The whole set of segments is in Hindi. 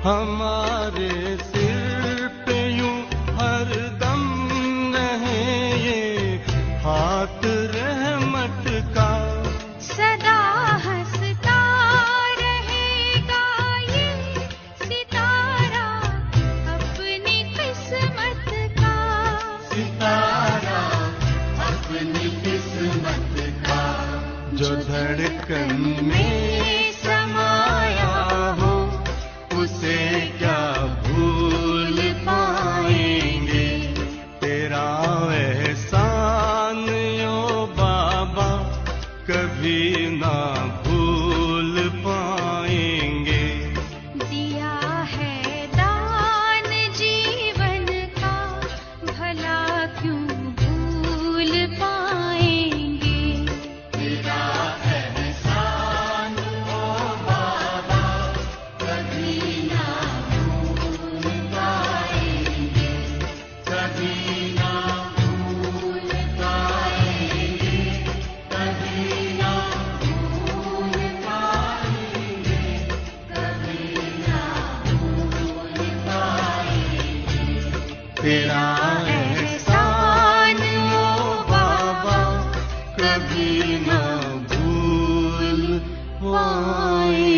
हमारे सिर पे यूं हरदम रहे ये हाथ रहमत का, सदा हंसता रहेगा ये सितारा अपनी किस्मत का, सितारा अपनी किस्मत का। जो धड़कन में समाया हो उसे क्या भूल पाएंगे, तेरा एहसान यो बाबा कभी ना भूल पाएंगे। दिया है दान जीवन का भला क्यों भूल पाएंगे, तेरा एहसान ओ बाबा कभी ना भूल पाएंगे, कभी ना भूल पाएंगे, कभी ना भूल पाएंगे, कभी ना भूल पाएंगे। तेरा एहसान ओ बाबा कभी ना भूल पाएंगे।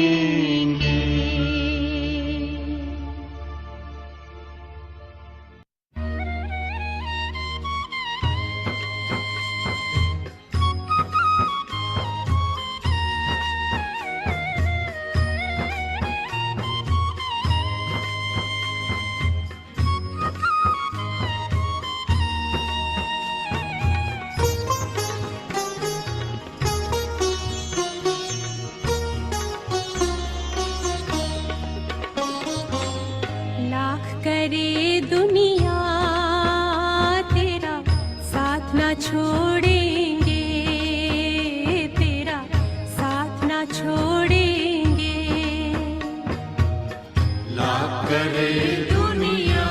लाख करे दुनिया तेरा साथ ना छोड़ेंगे, तेरा साथ ना छोड़ेंगे, लाख करे दुनिया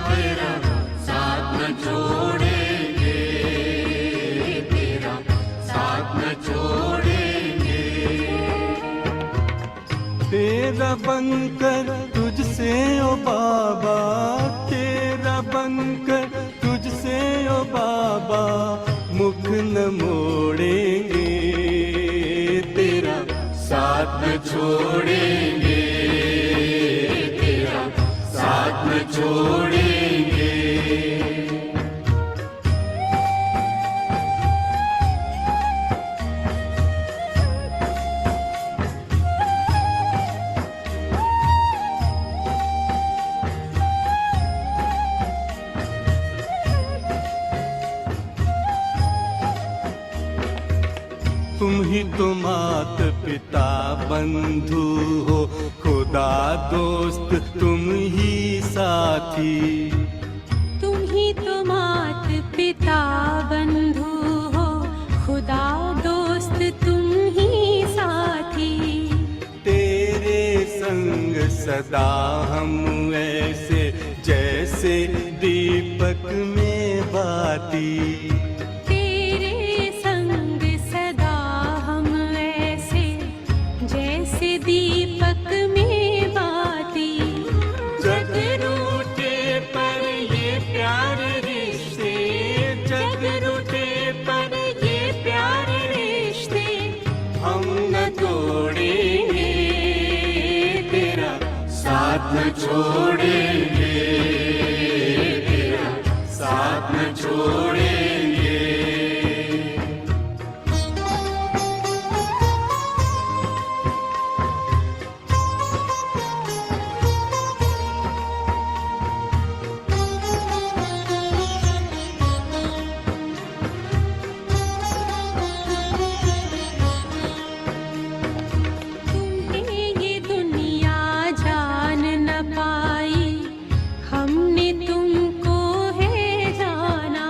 तेरा साथ न छोड़ेंगे, तेरा साथ न छोड़ेंगे। तेरा बनकर तुझसे ओ बाबा, तेरा बनकर तुझसे ओ बाबा मुख न मोड़ेंगे, तेरा साथ न छोड़ेंगे, तेरा साथ न छोड़ेंगे। तुम ही तो मात पिता बंधु हो, खुदा दोस्त तुम ही साथी, तुम ही तो मात पिता बंधु हो, खुदा दोस्त तुम ही साथी, तेरे संग सदा हम ऐसे जैसे दीपक में बाती, तेरे संग सदा हम ऐसे जैसे दीपक में बाती, जग रूठे पर ये प्यारे रिश्ते, जग रूठे पर ये प्यारे रिश्ते हम न तोड़ेंगे, तेरा साथ न छोड़ेंगे, तेरा साथ न छोड़ेंगे। तुमने ये दुनिया जान न पाई, हमने तुमको है जाना,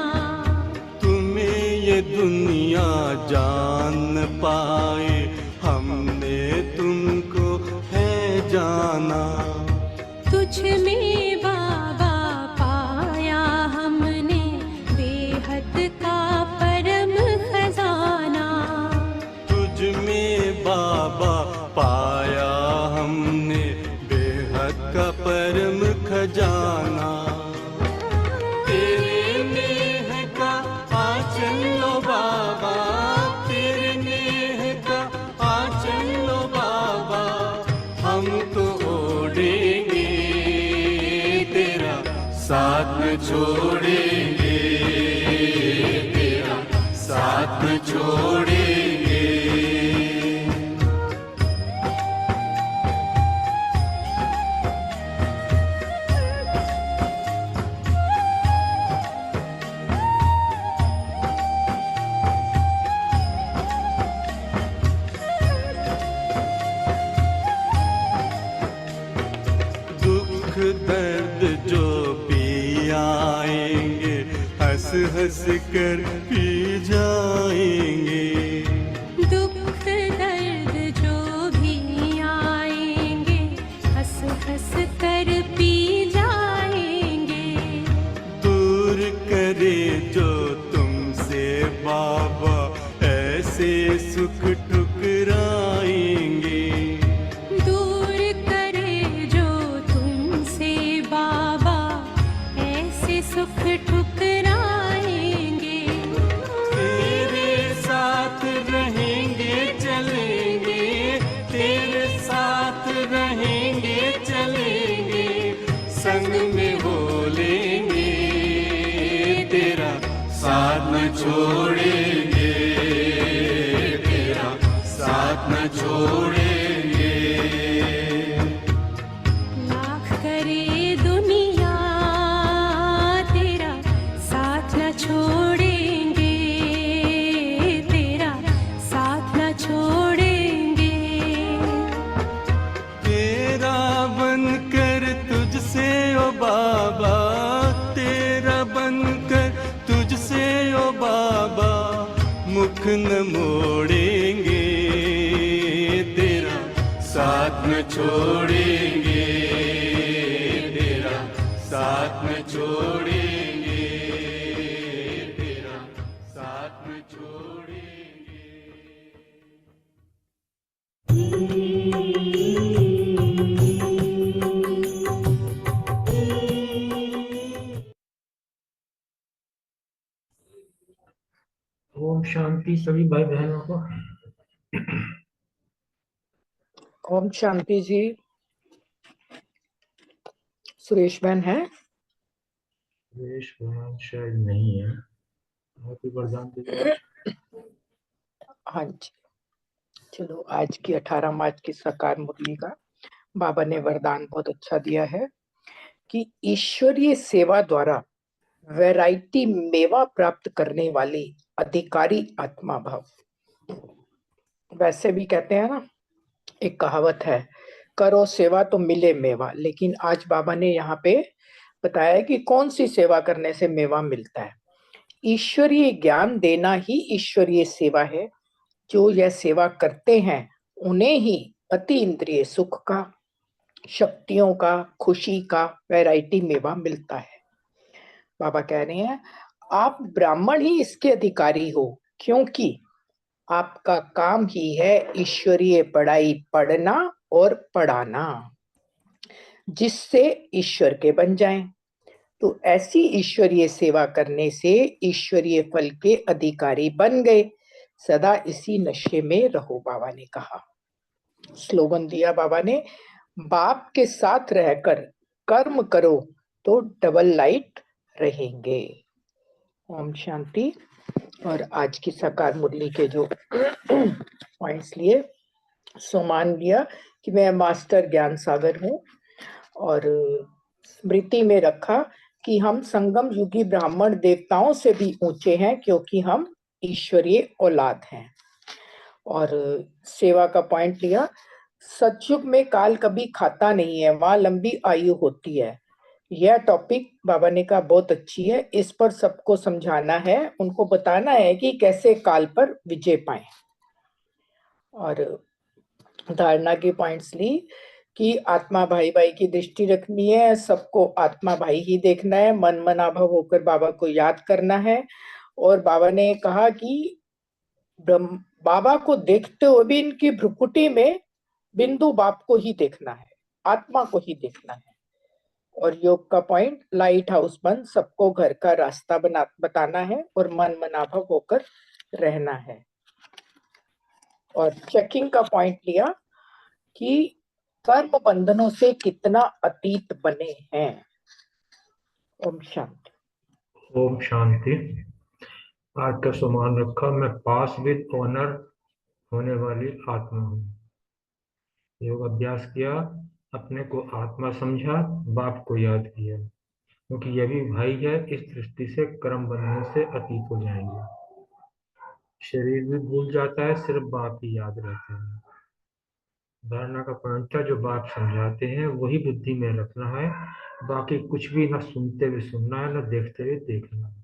तुम्हें ये दुनिया जान न पाए, हमने तुमको है जाना, तुझ में बाबा पाया हमने बेहद का परम खजाना, तुझ में बाबा पाया हमने न छोड़ेंगे, तेरा साथ न छोड़ेंगे। दुख दर्द जो भी आएंगे, हंस हंस कर पी जाएंगे। दुख दर्द जो भी आएंगे, हंस हंस कर पी जाएंगे। दूर करे जो तुमसे बाबा ऐसे सुख ठुकराएंगे। दूर करे जो तुमसे बाबा ऐसे सुख ठुकराएंगे। तेरे साथ रहेंगे चलेंगे, तेरे साथ रहेंगे चलेंगे, संग में हो लेंगे, तेरा साथ न छोड़ेंगे, तेरा साथ न छोड़ेंगे। लाख करे दुनिया तेरा साथ न छोड़ेंगे, तेरा साथ न छोड़ेंगे। तेरा बनकर तुझसे ओ बाबा, तेरा बनकर तुझसे ओ बाबा, मुख न मोड़ेंगे, तेरा साथ न छोड़ेंगे, तेरा साथ न छोड़ेंगे, तेरा साथ न छोड़ेंगे। ओम शांति सभी भाई बहनों को। ओम शांति जी। सुरेश बहन है? सुरेश बहन शायद नहीं है, आप ही वरदान दीजिए। हाँ जी, चलो आज की 18 मार्च की साकार मुरली का बाबा ने वरदान बहुत अच्छा दिया है कि ईश्वरीय सेवा द्वारा वैरायटी मेवा प्राप्त करने वाले अधिकारी आत्मा भाव। वैसे भी कहते हैं ना, एक कहावत है, करो सेवा तो मिले मेवा। लेकिन आज बाबा ने यहाँ पे बताया कि कौन सी सेवा करने से मेवा मिलता है। ईश्वरीय ज्ञान देना ही ईश्वरीय सेवा है। जो यह सेवा करते हैं उन्हें ही अति इंद्रिय सुख का, शक्तियों का, खुशी का वैरायटी मेवा मिलता है। बाबा कह रहे हैं आप ब्राह्मण ही इसके अधिकारी हो, क्योंकि आपका काम ही है ईश्वरीय पढ़ाई पढ़ना और पढ़ाना, जिससे ईश्वर के बन जाएं। तो ऐसी ईश्वरीय सेवा करने से ईश्वरीय फल के अधिकारी बन गए। सदा इसी नशे में रहो, बाबा ने कहा। स्लोगन दिया बाबा ने, बाप के साथ रहकर कर्म करो तो डबल लाइट रहेंगे। ओम शांति। और आज की साकार मुरली के जो पॉइंट्स लिए, सुमान लिया कि मैं मास्टर ज्ञान सागर हूँ, और स्मृति में रखा कि हम संगम युगी ब्राह्मण देवताओं से भी ऊंचे हैं, क्योंकि हम ईश्वरीय औलाद हैं। और सेवा का पॉइंट लिया, सतयुग में काल कभी खाता नहीं है, वहां लंबी आयु होती है। यह टॉपिक बाबा ने कहा बहुत अच्छी है, इस पर सबको समझाना है, उनको बताना है कि कैसे काल पर विजय पाए। और धारणा के पॉइंट्स ली कि आत्मा भाई भाई की दृष्टि रखनी है, सबको आत्मा भाई ही देखना है, मन मनाभव होकर बाबा को याद करना है। और बाबा ने कहा कि बाबा को देखते हुए भी इनकी भ्रुकुटी में बिंदु बाप को ही देखना है, आत्मा को ही देखना है। और योग का पॉइंट, लाइट हाउस बन सबको घर का रास्ता बताना है और मन मनाभव होकर रहना है। और चेकिंग का पॉइंट लिया कि कर्म बंधनों से कितना अतीत बने हैं। ओम शांति। ओम शांति। आज का सम्मान रखा, मैं पास विद ऑनर होने वाली आत्मा हूँ। योग अभ्यास किया, अपने को आत्मा समझा, बाप को याद किया, क्योंकि यह भी भाई है। इस दृष्टि से कर्म बंधन से अतीत हो जाएंगे। शरीर भी भूल जाता है, सिर्फ बाप ही याद रहते हैं। धारणा का पॉइंट था, जो बाप समझाते हैं वही बुद्धि में रखना है, बाकी कुछ भी न सुनते हुए सुनना है, न देखते हुए देखना है।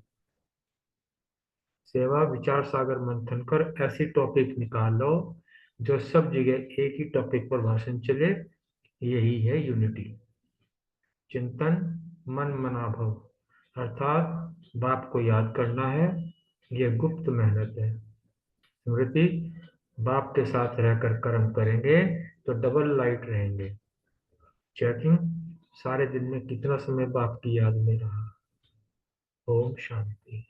सेवा विचार सागर मंथन कर ऐसी टॉपिक निकालो जो सब जगह एक ही टॉपिक पर भाषण चले। यही है यूनिटी। चिंतन मन मना भव, अर्थात बाप को याद करना है। यह गुप्त मेहनत है। स्मृति, बाप के साथ रहकर कर्म करेंगे तो डबल लाइट रहेंगे। चेकिंग, सारे दिन में कितना समय बाप की याद में रहा। ओम शांति।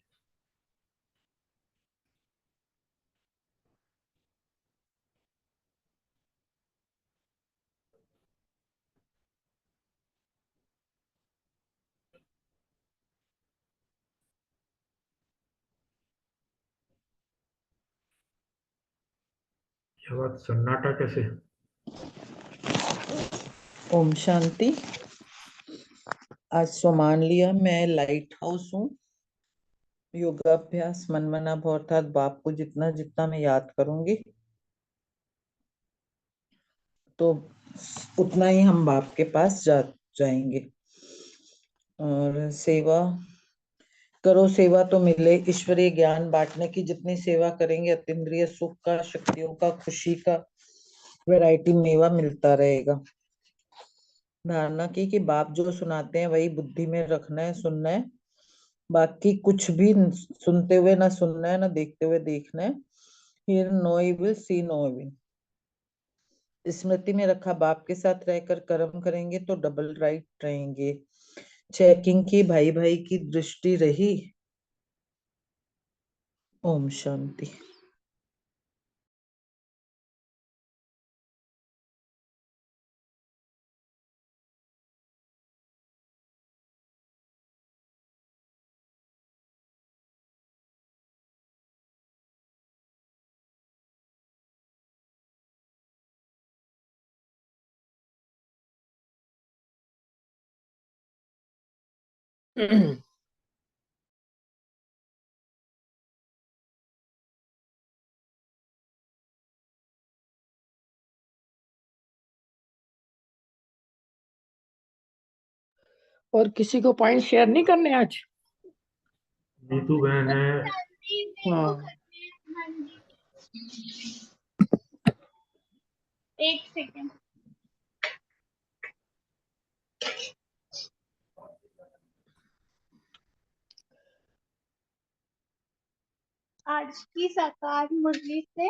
यह बात सन्नाटा कैसे? ओम शांति। आज सो मान लिया मैं लाइट हाउस हूँ। योगाभ्यास मन मना भाव अर्थात बाप को जितना जितना मैं याद करूंगी तो उतना ही हम बाप के पास जाएंगे। और सेवा करो, सेवा तो मिले। ईश्वरीय ज्ञान बांटने की जितनी सेवा करेंगे, अतीन्द्रिय सुख का, शक्तियों का, खुशी का वैरायटी मेवा मिलता रहेगा। धारणा की कि बाप जो सुनाते हैं वही बुद्धि में रखना है, सुनना है। बाकी कुछ भी सुनते हुए ना सुनना है, ना देखते हुए देखना है। Hear no evil, see no evil. स्मृति में रखा, बाप के साथ रहकर कर्म करेंगे तो डबल राइट रहेंगे। चेकिंग की, भाई भाई की दृष्टि रही। ओम शांति। और किसी को पॉइंट शेयर नहीं करने आज? नीतू बहन है। हाँ, एक सेकेंड। आज की साकार मुरली से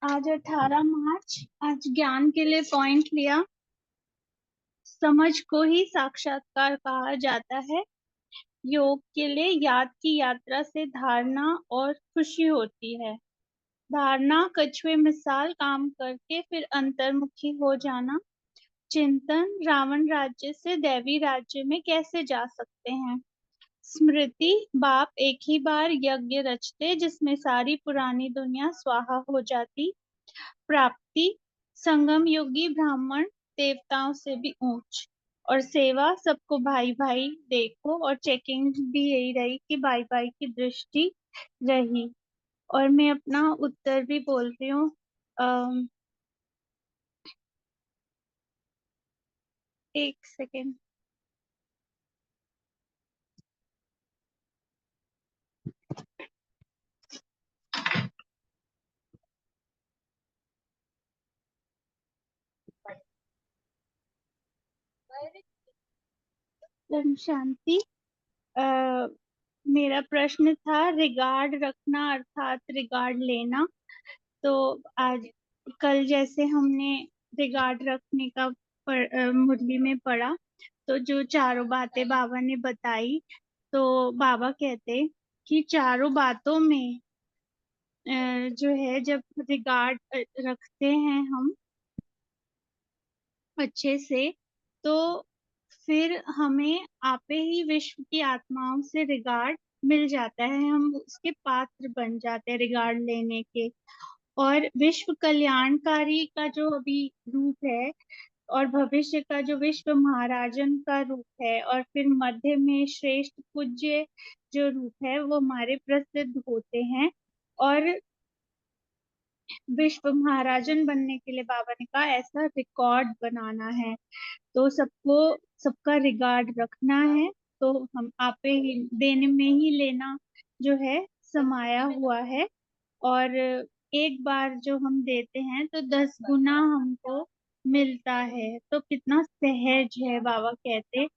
आज 18 मार्च, आज ज्ञान के लिए पॉइंट लिया। समझ को ही साक्षात्कार कहा जाता है। योग के लिए याद की यात्रा से धारणा और खुशी होती है। धारणा कछुए मिसाल काम करके फिर अंतर्मुखी हो जाना। चिंतन रावण राज्य से दैवी राज्य में कैसे जा सकते हैं। स्मृति बाप एक ही बार यज्ञ रचते जिसमें सारी पुरानी दुनिया स्वाहा हो जाती। प्राप्ति संगम योगी ब्राह्मण देवताओं से भी ऊंच। और सेवा सबको भाई भाई देखो। और चेकिंग भी यही रही कि भाई भाई की दृष्टि रही। और मैं अपना उत्तर भी बोल रही हूँ। एक सेकेंड। शांति। मेरा प्रश्न था रिगार्ड रखना अर्थात रिगार्ड लेना। तो आज कल जैसे हमने रिगार्ड रखने का मुरली में पढ़ा, तो जो चारों बातें बाबा ने बताई, तो बाबा कहते कि चारों बातों में जो है जब रिगार्ड रखते हैं हम अच्छे से, तो फिर हमें आपे ही विश्व की आत्माओं से रिगार्ड मिल जाता है, हम उसके पात्र बन जाते हैं रिगार्ड लेने के। और विश्व कल्याणकारी का जो अभी रूप है और भविष्य का जो विश्व महाराजन का रूप है और फिर मध्य में श्रेष्ठ पूज्य जो रूप है वो हमारे प्रसिद्ध होते हैं। और विश्व महाराजन बनने के लिए बाबा ने कहा ऐसा रिकॉर्ड बनाना है, तो सबको सबका रिगार्ड रखना है। तो हम आपे ही देने में ही लेना जो है समाया हुआ है। और एक बार जो हम देते हैं तो 10 गुना हमको मिलता है, तो कितना सहज है बाबा कहते।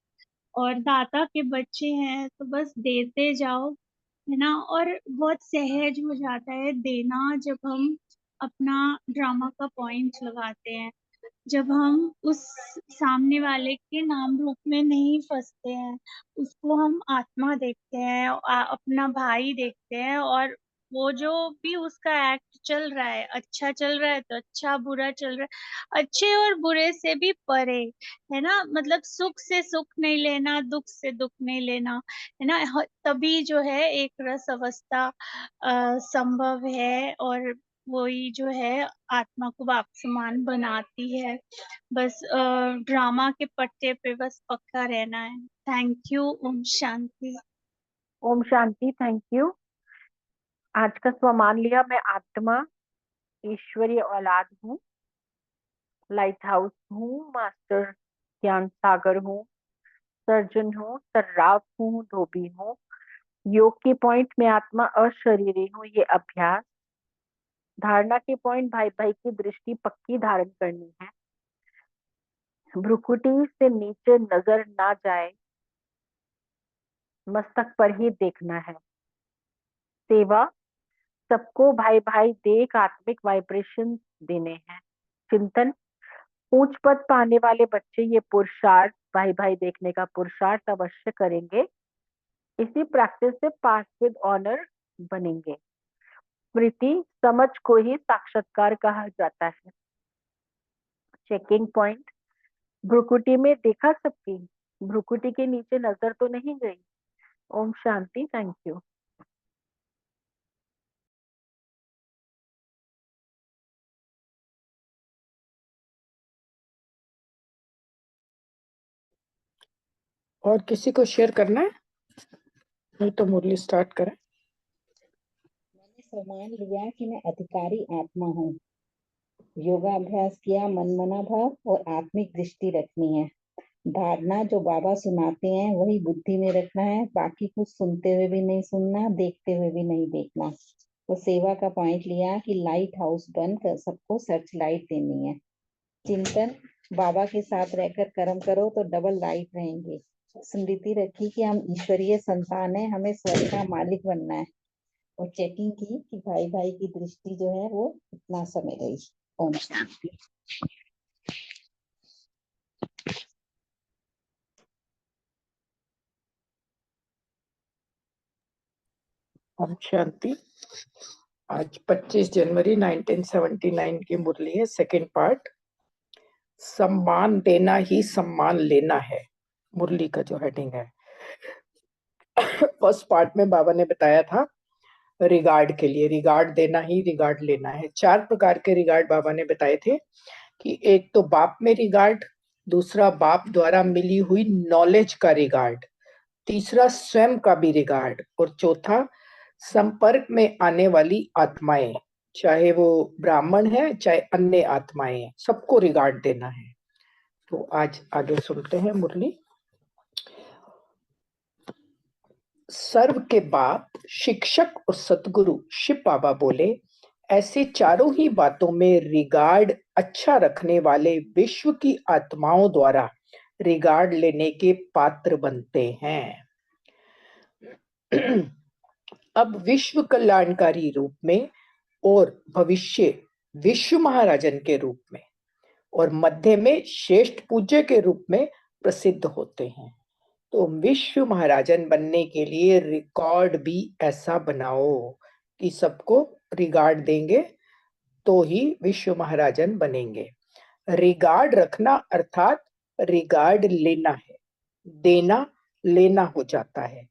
और दाता के बच्चे हैं तो बस देते जाओ, है ना। और बहुत सहज हो जाता है देना जब हम अपना ड्रामा का पॉइंट लगाते हैं, जब हम उस सामने वाले के नाम रूप में नहीं फंसते हैं, उसको हम आत्मा देखते हैं, अपना भाई देखते हैं। और वो जो भी उसका एक्ट चल रहा है, अच्छा चल रहा है तो अच्छा, बुरा चल रहा है अच्छे और बुरे से भी परे, है ना। मतलब सुख से सुख नहीं लेना, दुख से दुख नहीं लेना, है ना। तभी जो है एक रस अवस्था संभव है, और वही जो है आत्मा को बाप समान बनाती है। बस ड्रामा के पट्टे पे बस पक्का रहना है। Thank you. ओम शांति। ओम शांति। Thank you. आज का स्वमान लिया, मैं आत्मा ईश्वरीय औलाद हूँ, लाइट हाउस हूँ, मास्टर ज्ञान सागर हूँ, सर्जन हूँ, सर्राफ हूँ, धोबी हूँ, योग के पॉइंट में आत्मा अशरीरी हूँ। ये अभ्यास धारणा के पॉइंट भाई भाई की दृष्टि पक्की धारण करनी है, भ्रुकुटी से नीचे नजर ना जाए, मस्तक पर ही देखना है। सेवा सबको भाई भाई देख आत्मिक वाइब्रेशन देने हैं। चिंतन ऊंच पद पाने वाले बच्चे ये पुरुषार्थ भाई भाई देखने का पुरुषार्थ अवश्य करेंगे, इसी प्रैक्टिस से पास विद ऑनर बनेंगे। स्मृति समझ को ही साक्षात्कार कहा जाता है। चेकिंग पॉइंट भ्रुकुटी में देखा सबकी, भ्रुकुटी के नीचे नजर तो नहीं गई। ओम शांति। Thank you. और किसी को शेयर करना है? नहीं तो मुरली स्टार्ट करें। मैंने सम्मान लिया कि मैं अधिकारी आत्मा हूँ। योगाभ्यास किया, मनमना भाव और आत्मिक दृष्टि रखनी है। धारणा जो बाबा सुनाते हैं वही बुद्धि में रखना है, बाकी कुछ सुनते हुए भी नहीं सुनना, देखते हुए भी नहीं देखना। तो सेवा का पॉइंट लिया कि लाइट हाउस बनकर सबको सर्च लाइट देनी है। चिंतन बाबा के साथ रहकर कर्म करो तो डबल लाइट रहेंगे। स्मृति रखी कि हम ईश्वरीय संतान है, हमें स्वर्ग का मालिक बनना है। और चेकिंग की कि भाई भाई की दृष्टि जो है वो कितना समय रही। ओम शांति। ओम शांति। आज 25 जनवरी 1979 की मुरली है, सेकंड पार्ट। सम्मान देना ही सम्मान लेना है, मुरली का जो हेडिंग है। फर्स्ट पार्ट में बाबा ने बताया था रिगार्ड के लिए, रिगार्ड देना ही रिगार्ड लेना है। 4 प्रकार के रिगार्ड बाबा ने बताए थे कि एक तो बाप में रिगार्ड, दूसरा बाप द्वारा मिली हुई नॉलेज का रिगार्ड, तीसरा स्वयं का भी रिगार्ड, और चौथा संपर्क में आने वाली आत्माएं, चाहे वो ब्राह्मण है चाहे अन्य आत्माएं हैं, सबको रिगार्ड देना है। तो आज आगे सुनते हैं मुरली। सर्व के बाप शिक्षक और सतगुरु शिव बाबा बोले, ऐसे चारों ही बातों में रिगार्ड अच्छा रखने वाले विश्व की आत्माओं द्वारा रिगार्ड लेने के पात्र बनते हैं। अब विश्व कल्याणकारी रूप में और भविष्य विश्व महाराजन के रूप में और मध्य में श्रेष्ठ पूज्य के रूप में प्रसिद्ध होते हैं। तो विश्व महाराजन बनने के लिए रिकॉर्ड भी ऐसा बनाओ कि सबको रिगार्ड देंगे तो ही विश्व महाराजन बनेंगे। रिगार्ड रखना अर्थात रिगार्ड लेना है। देना लेना हो जाता है।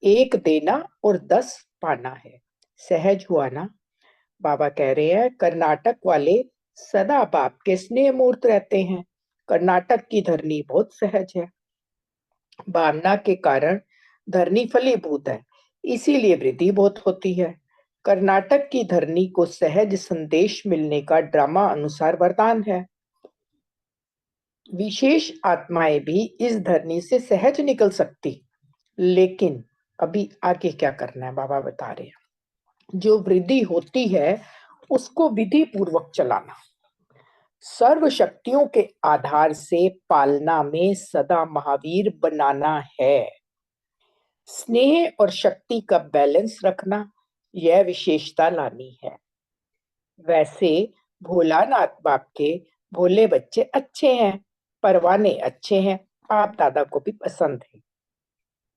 1 देना और 10 पाना है। सहज हुआ ना? बाबा कह रहे हैं कर्नाटक वाले सदा बाप के स्नेह मूर्त रहते हैं। कर्नाटक की धरनी बहुत सहज है। भावना के कारण धरनी फलीभूत है, इसीलिए वृद्धि बहुत होती है। कर्नाटक की धरनी को सहज संदेश मिलने का ड्रामा अनुसार वरदान है। विशेष आत्माएं भी इस धरनी से सहज निकल सकती, लेकिन अभी आगे क्या करना है बाबा बता रहे हैं। जो वृद्धि होती है उसको विधि पूर्वक चलाना, सर्व शक्तियों के आधार से पालना में सदा महावीर बनाना है। स्नेह और शक्ति का बैलेंस रखना, यह विशेषता लानी है। वैसे भोलानाथ बाप के भोले बच्चे अच्छे हैं, परवाने अच्छे हैं, बाप दादा को भी पसंद है।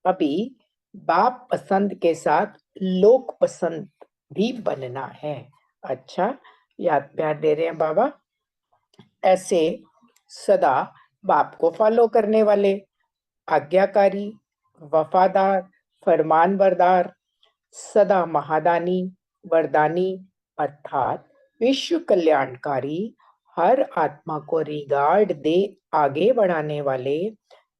अभी बाप पसंद के साथ लोक पसंद भी बनना है। अच्छा, याद प्यार दे रहे हैं बाबा। ऐसे सदा बाप को फॉलो करने वाले, आज्ञाकारी, वफादार, फरमानबरदार, सदा महादानी, वरदानी अर्थात विश्व कल्याणकारी, हर आत्मा को रिगार्ड दे आगे बढ़ाने वाले,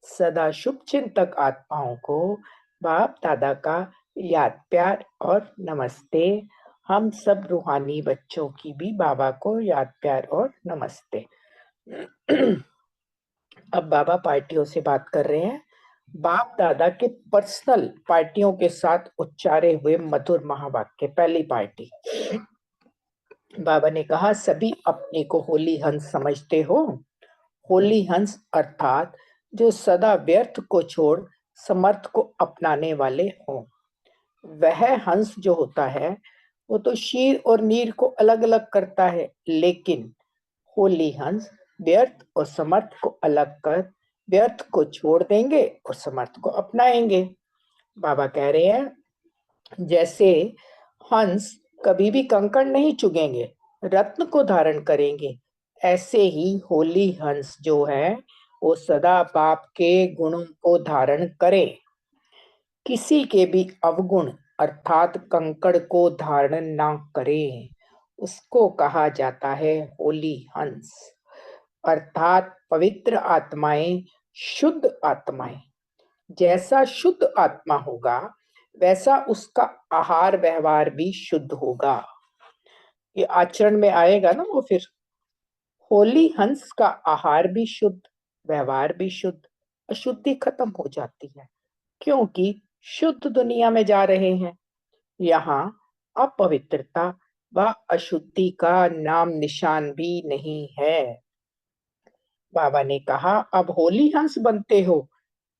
सदा शुभ चिंतक आत्माओं को बाप दादा का याद प्यार और नमस्ते। हम सब रूहानी बच्चों की भी बाबा को याद प्यार और नमस्ते। अब बाबा पार्टियों से बात कर रहे हैं। बाप दादा के पर्सनल पार्टियों के साथ उच्चारे हुए मधुर महावाक्य। पहली पार्टी, बाबा ने कहा सभी अपने को होली हंस समझते हो। होली हंस अर्थात जो सदा व्यर्थ को छोड़ समर्थ को अपनाने वाले हो। वह हंस जो होता है वो तो शीर और नीर को अलग अलग करता है, लेकिन होली हंस व्यर्थ और समर्थ को अलग कर व्यर्थ को छोड़ देंगे और समर्थ को अपनाएंगे। बाबा कह रहे हैं जैसे हंस कभी भी कंकड़ नहीं चुगेंगे, रत्न को धारण करेंगे, ऐसे ही होली हंस जो है वो सदा बाप के गुणों को धारण करे। किसी के भी अवगुण अर्थात कंकड़ को धारण ना करे, उसको कहा जाता है होली हंस। अर्थात पवित्र आत्माएं, शुद्ध आत्माएं। जैसा शुद्ध आत्मा होगा वैसा उसका आहार व्यवहार भी शुद्ध होगा। ये आचरण में आएगा ना वो फिर। होली हंस का आहार भी शुद्ध, व्यवहार भी शुद्ध, अशुद्धि खत्म हो जाती है, क्योंकि शुद्ध दुनिया में जा रहे हैं। यहाँ अपवित्रता व अशुद्धि का नाम निशान भी नहीं है। बाबा ने कहा अब होली हंस बनते हो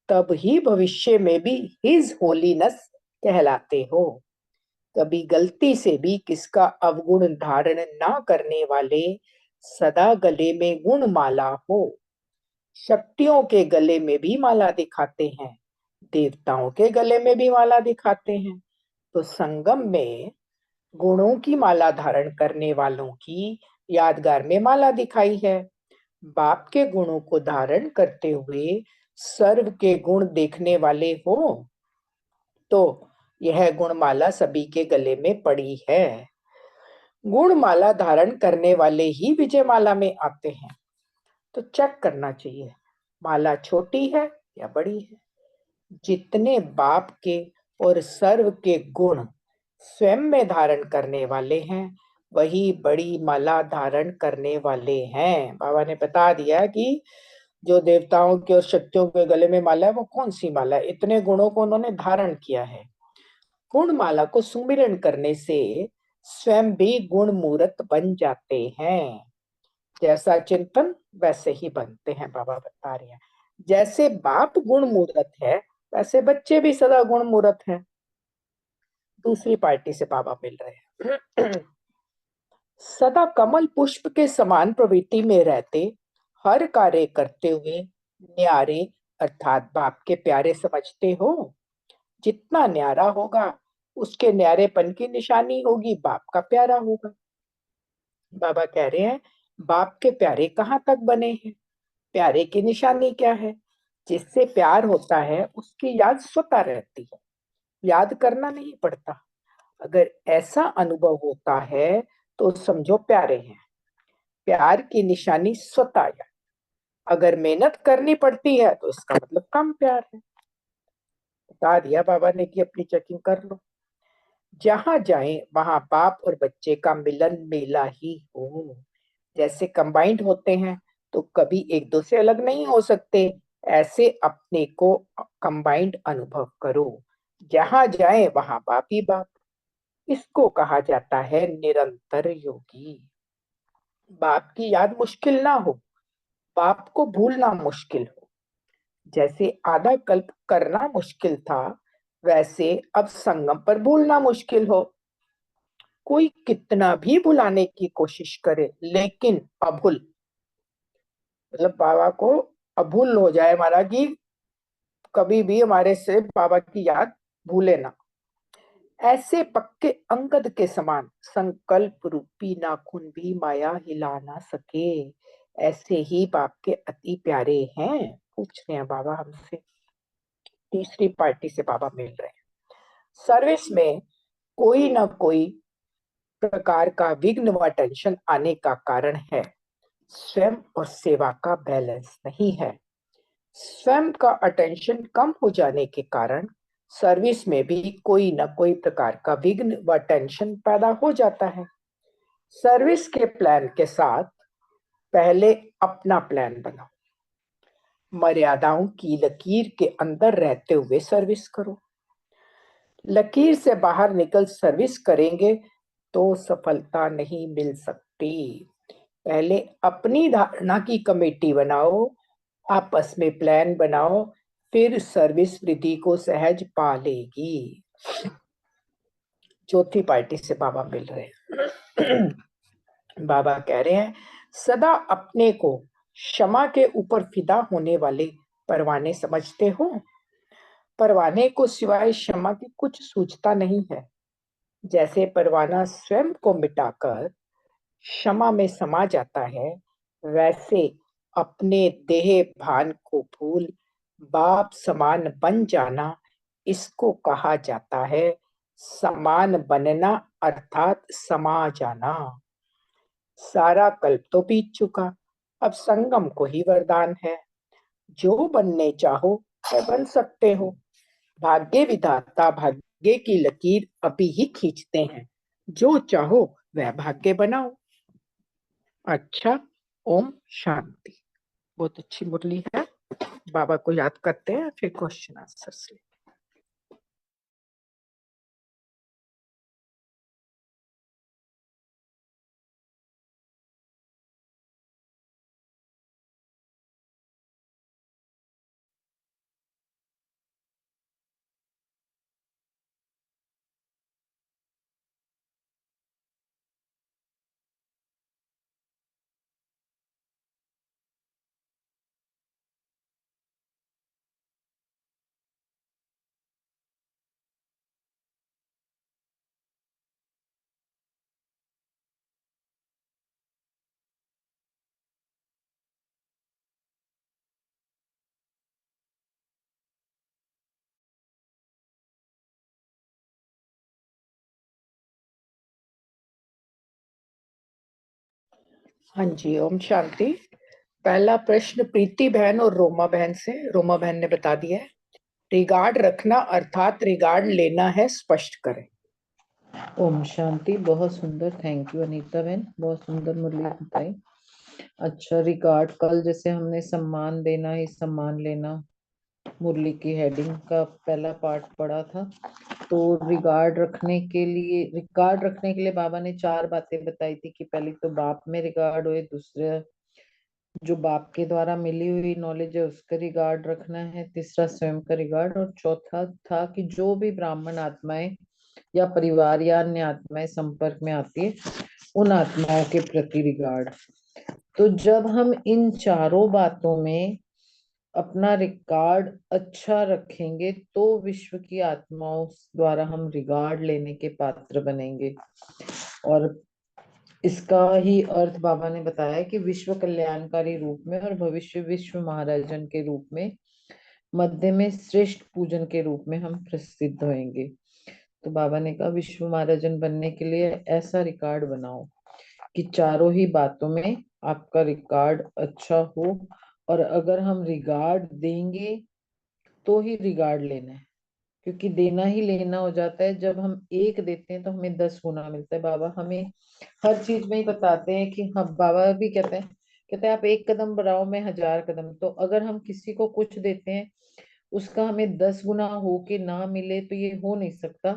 तब ही भविष्य में भी हिज होलीनेस कहलाते हो। कभी गलती से भी किसका अवगुण धारण ना करने वाले, सदा गले में गुण माला हो। शक्तियों के गले में भी माला दिखाते हैं, देवताओं के गले में भी माला दिखाते हैं। तो संगम में गुणों की माला धारण करने वालों की यादगार में माला दिखाई है। बाप के गुणों को धारण करते हुए सर्व के गुण देखने वाले हो तो यह गुणमाला सभी के गले में पड़ी है। गुणमाला धारण करने वाले ही विजय माला में आते हैं। तो चेक करना चाहिए माला छोटी है या बड़ी है। जितने बाप के और सर्व के गुण स्वयं में धारण करने वाले हैं वही बड़ी माला धारण करने वाले हैं। बाबा ने बता दिया कि जो देवताओं के और शक्तियों के गले में माला है वो कौन सी माला है। इतने गुणों को उन्होंने धारण किया है। गुण माला को सुमिरन करने से स्वयं भी गुण मूर्त बन जाते हैं। जैसा चिंतन वैसे ही बनते हैं। बाबा बता रहे हैं जैसे बाप गुण मूर्त है वैसे बच्चे भी सदा गुण मूर्त हैं। दूसरी पार्टी से बाबा मिल रहे हैं। सदा कमल पुष्प के समान प्रवृत्ति में रहते, हर कार्य करते हुए न्यारे अर्थात बाप के प्यारे समझते हो। जितना न्यारा होगा उसके न्यारेपन की निशानी होगी बाप का प्यारा होगा। बाबा कह रहे हैं बाप के प्यारे कहाँ तक बने हैं, प्यारे की निशानी क्या है। जिससे प्यार होता है उसकी याद स्वतः रहती है, याद करना नहीं पड़ता। अगर ऐसा अनुभव होता है तो समझो प्यारे हैं। प्यार की निशानी स्वतः याद। अगर मेहनत करनी पड़ती है तो इसका मतलब कम प्यार है। बता दिया बाबा ने कि अपनी चेकिंग कर लो। जहां जाएं वहां बाप और बच्चे का मिलन मेला ही हो। जैसे कंबाइंड होते हैं तो कभी एक दो से अलग नहीं हो सकते, ऐसे अपने को कंबाइंड अनुभव करो। जहां जाएं वहां बाप ही बाप। इसको कहा जाता है निरंतर योगी। बाप की याद मुश्किल ना हो, बाप को भूलना मुश्किल हो। जैसे आधा कल्प करना मुश्किल था, वैसे अब संगम पर भूलना मुश्किल हो। कोई कितना भी भुलाने की कोशिश करे लेकिन अभूल, मतलब बाबा को अभूल हो जाए महाराज जी, कभी भी हमारे से बाबा की याद भूले ना। ऐसे पक्के अंगद के समान संकल्प रूपी नाखून भी माया हिला ना सके। ऐसे ही बाप के अति प्यारे हैं। पूछ रहे हैं बाबा हमसे, तीसरी पार्टी से बाबा मिल रहे हैं। सर्विस में कोई ना कोई प्रकार का विघ्न व टेंशन आने का कारण है स्वयं और सेवा का बैलेंस नहीं है। स्वयं का अटेंशन कम हो जाने के कारण सर्विस में भी कोई ना कोई प्रकार का विघ्न व टेंशन पैदा हो जाता है। सर्विस के प्लान के साथ पहले अपना प्लान बनाओ। मर्यादाओं की लकीर के अंदर रहते हुए सर्विस करो। लकीर से बाहर निकल सर्विस करेंगे तो सफलता नहीं मिल सकती। पहले अपनी धारणा की कमेटी बनाओ, आपस में प्लान बनाओ, फिर सर्विस वृद्धि को सहज पा लेगी। चौथी पार्टी से बाबा मिल रहे हैं। बाबा कह रहे हैं सदा अपने को क्षमा के ऊपर फिदा होने वाले परवाने समझते हो। परवाने को सिवाय क्षमा के कुछ सूझता नहीं है। जैसे परवाना स्वयं को मिटाकर क्षमा में समा जाता है, वैसे अपने देह भान को भूल बाप समान बन जाना, इसको कहा जाता है समान बनना अर्थात समा जाना। सारा कल्प तो बीत चुका, अब संगम को ही वरदान है। जो बनने चाहो वह बन सकते हो। भाग्य विधाता भाग्य की लकीर अभी ही खींचते हैं। जो चाहो वह भाग्य बनाओ। अच्छा, ओम शांति। बहुत अच्छी मुरली है। बाबा को याद करते हैं, फिर क्वेश्चन आंसर से। हाँ जी, ओम शांति। पहला प्रश्न प्रीति बहन और रोमा बहन से। रोमा बहन ने बता दिया है। रिगार्ड रखना अर्थात रिगार्ड लेना है, स्पष्ट करें। ओम शांति। बहुत सुंदर, थैंक यू अनीता बहन, बहुत सुंदर मुरली बताई। अच्छा, रिगार्ड, कल जैसे हमने सम्मान देना ही सम्मान लेना मुरली की हेडिंग का पहला पार्ट पढ़ा था। तो रिगार्ड रखने के लिए बाबा ने 4 बातें बताई थी कि पहली तो बाप में रिगार्ड होए, दूसरा जो बाप के द्वारा मिली हुई नॉलेज है उसका रिगार्ड रखना है, तीसरा स्वयं का रिगार्ड, और चौथा था कि जो भी ब्राह्मण आत्माएं या परिवार या अन्य आत्माएं संपर्क में आती है उन आत्माओं के प्रति रिगार्ड। तो जब हम इन चारों बातों में अपना रिकॉर्ड अच्छा रखेंगे तो विश्व की आत्माओं द्वारा हम रिगार्ड लेने के पात्र बनेंगे। और इसका ही अर्थ बाबा ने बताया कि विश्व कल्याणकारी रूप में और भविष्य विश्व महाराजन के रूप में मध्य में श्रेष्ठ पूजन के रूप में हम प्रसिद्ध होंगे। तो बाबा ने कहा विश्व महाराजन बनने के लिए ऐसा रिकॉर्ड बनाओ कि चारों ही बातों में आपका रिकॉर्ड अच्छा हो, और अगर हम रिगार्ड देंगे तो ही रिगार्ड लेना है, क्योंकि देना ही लेना हो जाता है। जब हम एक देते हैं तो हमें 10 गुना मिलता है। बाबा हमें हर चीज में ही बताते हैं कि हम, बाबा भी कहते हैं आप एक कदम बढ़ाओ मैं 1000 कदम। तो अगर हम किसी को कुछ देते हैं उसका हमें 10 गुना हो के ना मिले तो ये हो नहीं सकता।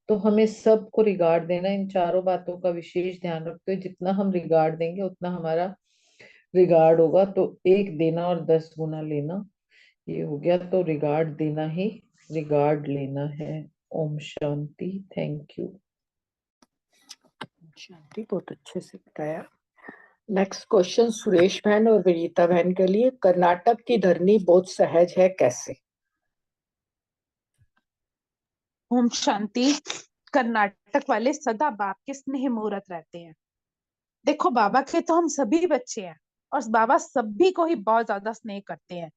तो हमें सबको रिगार्ड देना, इन चारों बातों का विशेष ध्यान रखते हुए जितना हम रिगार्ड देंगे उतना हमारा रिगार्ड होगा। तो एक देना और 10 गुना लेना, ये हो गया। तो रिगार्ड देना ही रिगार्ड लेना है। ओम शांति। Thank you. शांति, बहुत अच्छे से बताया। नेक्स्ट क्वेश्चन सुरेश बहन और विनीता बहन के लिए। कर्नाटक की धरनी बहुत सहज है, कैसे? ओम शांति। कर्नाटक वाले सदा बाप के स्नेह मुहूर्त रहते हैं। देखो बाबा के तो हम सभी बच्चे हैं और बाबा सभी को ही बहुत ज्यादा स्नेह करते हैं।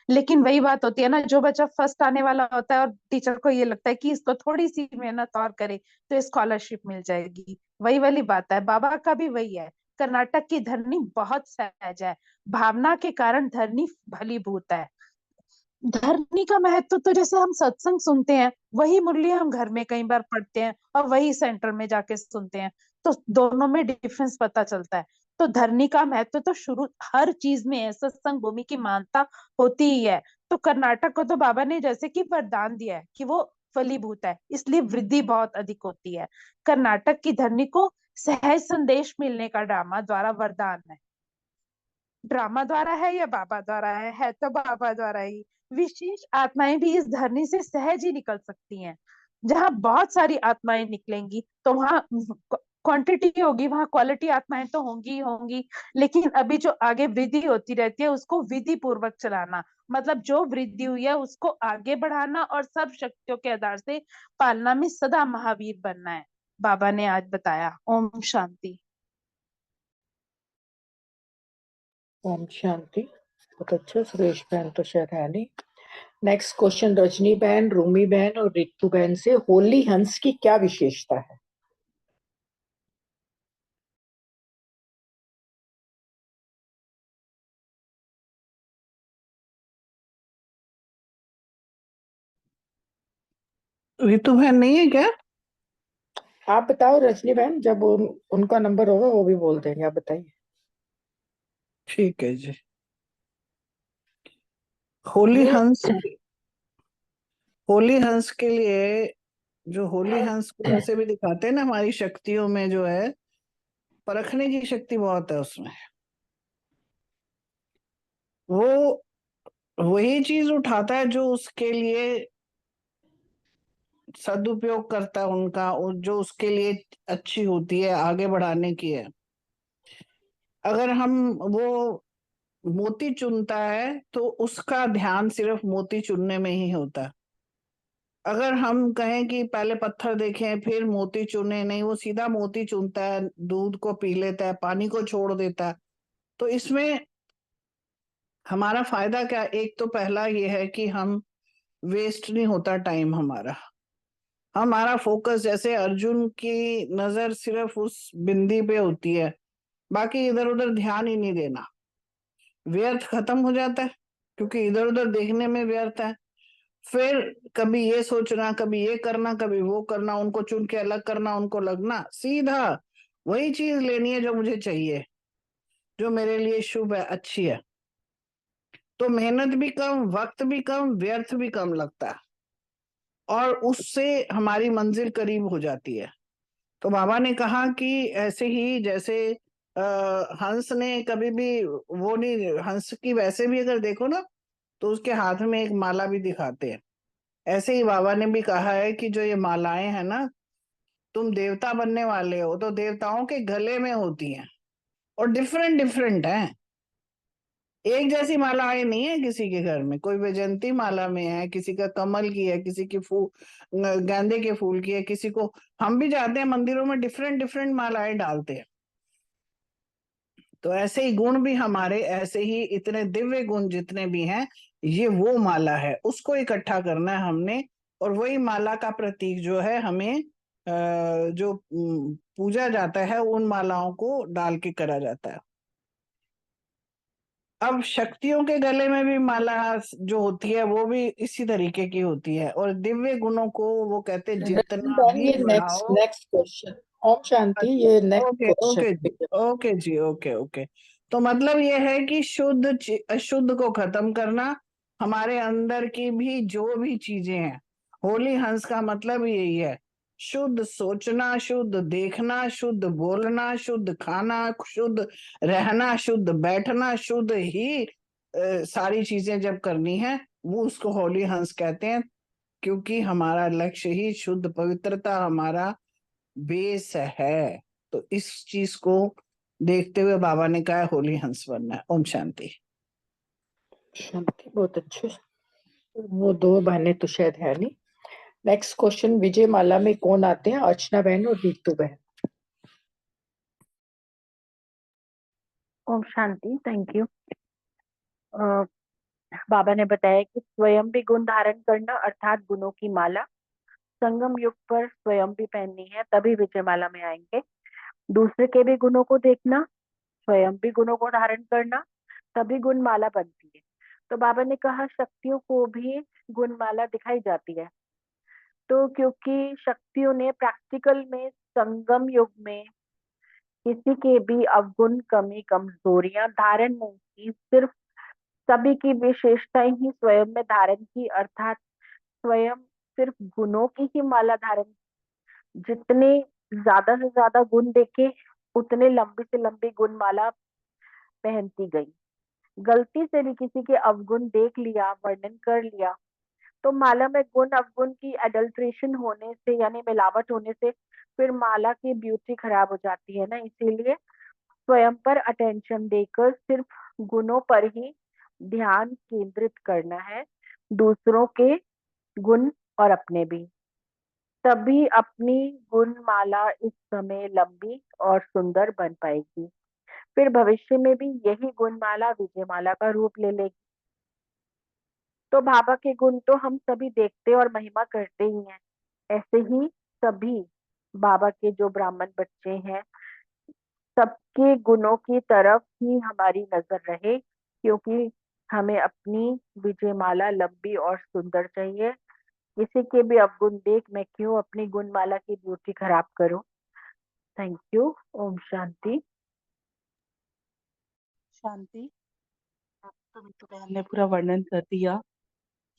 लेकिन वही बात होती है ना, जो बच्चा फर्स्ट आने वाला होता है और टीचर को ये लगता है कि इसको थोड़ी सी मेहनत और करे तो स्कॉलरशिप मिल जाएगी, वही वाली बात है। बाबा का भी वही है। कर्नाटक की धरनी बहुत सहज है, भावना के कारण धरनी फलीभूत है। धरनी का महत्व तो जैसे हम सत्संग सुनते हैं वही मुरली हम घर में कई बार पढ़ते हैं और वही सेंटर में जाके सुनते हैं, तो दोनों में डिफरेंस पता चलता है। तो धरनी का महत्व तो शुरू हर चीज में है, सत्संग भूमि की मानता होती ही है। तो कर्नाटक को तो बाबा ने जैसे कि वरदान दिया है कि वो फलीभूत है, इसलिए वृद्धि बहुत अधिक होती है। कर्नाटक की धरनी को सहज संदेश मिलने का ड्रामा द्वारा वरदान है। ड्रामा द्वारा है या बाबा द्वारा है तो बाबा द्वारा ही। विशेष आत्माएं भी इस धरनी से सहज ही निकल सकती हैं। जहां बहुत सारी आत्माएं निकलेंगी तो वहां क्वांटिटी होगी, वहां क्वालिटी आत्माएं तो होंगी ही होंगी। लेकिन अभी जो आगे वृद्धि होती रहती है उसको विधि पूर्वक चलाना, मतलब जो वृद्धि हुई है उसको आगे बढ़ाना और सब शक्तियों के आधार से पालना में सदा महावीर बनना है, बाबा ने आज बताया। ओम शांति। ओम शांति, बहुत अच्छा। सुरेश बहन तो शायद है नहीं। नेक्स्ट क्वेश्चन रजनी बहन, रूमी बहन और रितु बहन से। होली हंस की क्या विशेषता है? रितु बहन नहीं है क्या? आप बताओ रजनी बहन, जब उनका नंबर होगा वो भी बोल देंगे, आप बताइए। ठीक है जी। होली वो हंस, होली हंस के लिए, जो होली हंस को जैसे भी दिखाते हैं ना, हमारी शक्तियों में जो है परखने की शक्ति बहुत है उसमें। वो वही चीज उठाता है जो उसके लिए सदुपयोग करता है उनका, और जो उसके लिए अच्छी होती है, आगे बढ़ाने की है। अगर हम, वो मोती चुनता है तो उसका ध्यान सिर्फ मोती चुनने में ही होता है। अगर हम कहें कि पहले पत्थर देखें फिर मोती चुने, नहीं, वो सीधा मोती चुनता है, दूध को पी लेता है, पानी को छोड़ देता है। तो इसमें हमारा फायदा क्या? एक तो पहला ये है कि हम वेस्ट नहीं होता टाइम हमारा। हमारा फोकस, जैसे अर्जुन की नजर सिर्फ उस बिंदी पे होती है, बाकी इधर उधर ध्यान ही नहीं देना, व्यर्थ खत्म हो जाता है, क्योंकि इधर उधर देखने में व्यर्थ है। फिर कभी ये सोचना, कभी ये करना, कभी वो करना, उनको चुन के अलग करना, उनको लगना, सीधा वही चीज लेनी है जो मुझे चाहिए, जो मेरे लिए शुभ है, अच्छी है। तो मेहनत भी कम, वक्त भी कम, व्यर्थ भी कम लगता है, और उससे हमारी मंजिल करीब हो जाती है। तो बाबा ने कहा कि ऐसे ही जैसे हंस ने कभी भी वो नहीं, हंस की वैसे भी अगर देखो ना तो उसके हाथ में एक माला भी दिखाते हैं। ऐसे ही बाबा ने भी कहा है कि जो ये मालाएं हैं ना, तुम देवता बनने वाले हो तो देवताओं के गले में होती हैं, और डिफरेंट डिफरेंट हैं। एक जैसी मालाएं नहीं है किसी के घर में, कोई वैजंती माला में है, किसी का कमल की है, किसी की गेंदे के फूल की है, किसी को, हम भी जाते हैं मंदिरों में डिफरेंट डिफरेंट मालाएं डालते हैं। तो ऐसे ही गुण भी हमारे, ऐसे ही इतने दिव्य गुण जितने भी हैं, ये वो माला है, उसको इकट्ठा करना है हमने। और वही माला का प्रतीक जो है हमें जो पूजा जाता है, उन मालाओं को डाल के करा जाता है। अब शक्तियों के गले में भी माला जो होती है वो भी इसी तरीके की होती है, और दिव्य गुणों को वो कहते हैं रतन जितना बहन, भी ये नेक्स्ट बढ़ाओ। Next question. ओम शांति, ये नेक्स्ट ओके ओके जी, क्वेश्चन। ओके जी, ओके ओके। तो मतलब ये है कि अशुद्ध को खत्म करना, हमारे अंदर की भी जो भी चीजें हैं, होली हंस का मतलब यही है। शुद्ध सोचना, शुद्ध देखना, शुद्ध बोलना, शुद्ध खाना, शुद्ध रहना, शुद्ध बैठना, शुद्ध ही सारी चीजें जब करनी है, वो उसको होली हंस कहते हैं। क्योंकि हमारा लक्ष्य ही शुद्ध पवित्रता हमारा बेस है। तो इस चीज को देखते हुए बाबा ने कहा होली हंस बनना है। ओम शांति। शांति, बहुत अच्छे। वो दो बहनें तो शायद है नहीं। नेक्स्ट क्वेश्चन, विजय माला में कौन आते हैं? अर्चना बहन और रीतू बहन। ओम शांति, थैंक यू। बाबा ने बताया कि स्वयं भी गुण धारण करना अर्थात गुणों की माला संगम युग पर स्वयं भी पहननी है, तभी विजय माला में आएंगे। दूसरे के भी गुणों को देखना, स्वयं भी गुणों को धारण करना, तभी गुण माला बनती है। तो बाबा ने कहा शक्तियों को भी गुण माला दिखाई जाती है। तो क्योंकि शक्तियों ने प्रैक्टिकल में संगम युग में किसी के भी अवगुण, कमी, कमजोरियां धारण नहीं की, सिर्फ सभी की विशेषताएं ही स्वयं में धारण की, अर्थात स्वयं सिर्फ गुणों की ही माला धारण। जितने ज्यादा से ज्यादा गुण देखे, उतने लंबी से लंबी गुण माला पहनती गई। गलती से भी किसी के अवगुण देख लिया, वर्णन कर लिया, तो माला में गुण अवगुण की एडल्ट्रेशन होने से, यानी मिलावट होने से, फिर माला की ब्यूटी खराब हो जाती है ना। इसीलिए स्वयं पर अटेंशन देकर सिर्फ गुणों पर ही ध्यान केंद्रित करना है, दूसरों के गुण और अपने भी। तभी अपनी गुण माला इस समय लंबी और सुंदर बन पाएगी। फिर भविष्य में भी यही गुण माला विजय माला का रूप ले लेगी। तो बाबा के गुण तो हम सभी देखते और महिमा करते ही हैं। ऐसे ही सभी बाबा के जो ब्राह्मण बच्चे हैं, सबके गुणों की तरफ ही हमारी नजर रहे, क्योंकि हमें अपनी विजय माला लंबी और सुंदर चाहिए। किसी के भी अवगुण देख मैं क्यों अपनी गुण माला की ब्यूटी खराब करूं। Thank you. ओम शांति। शांति। आप तो मित्तू बहन ने पूरा वर्णन कर दिया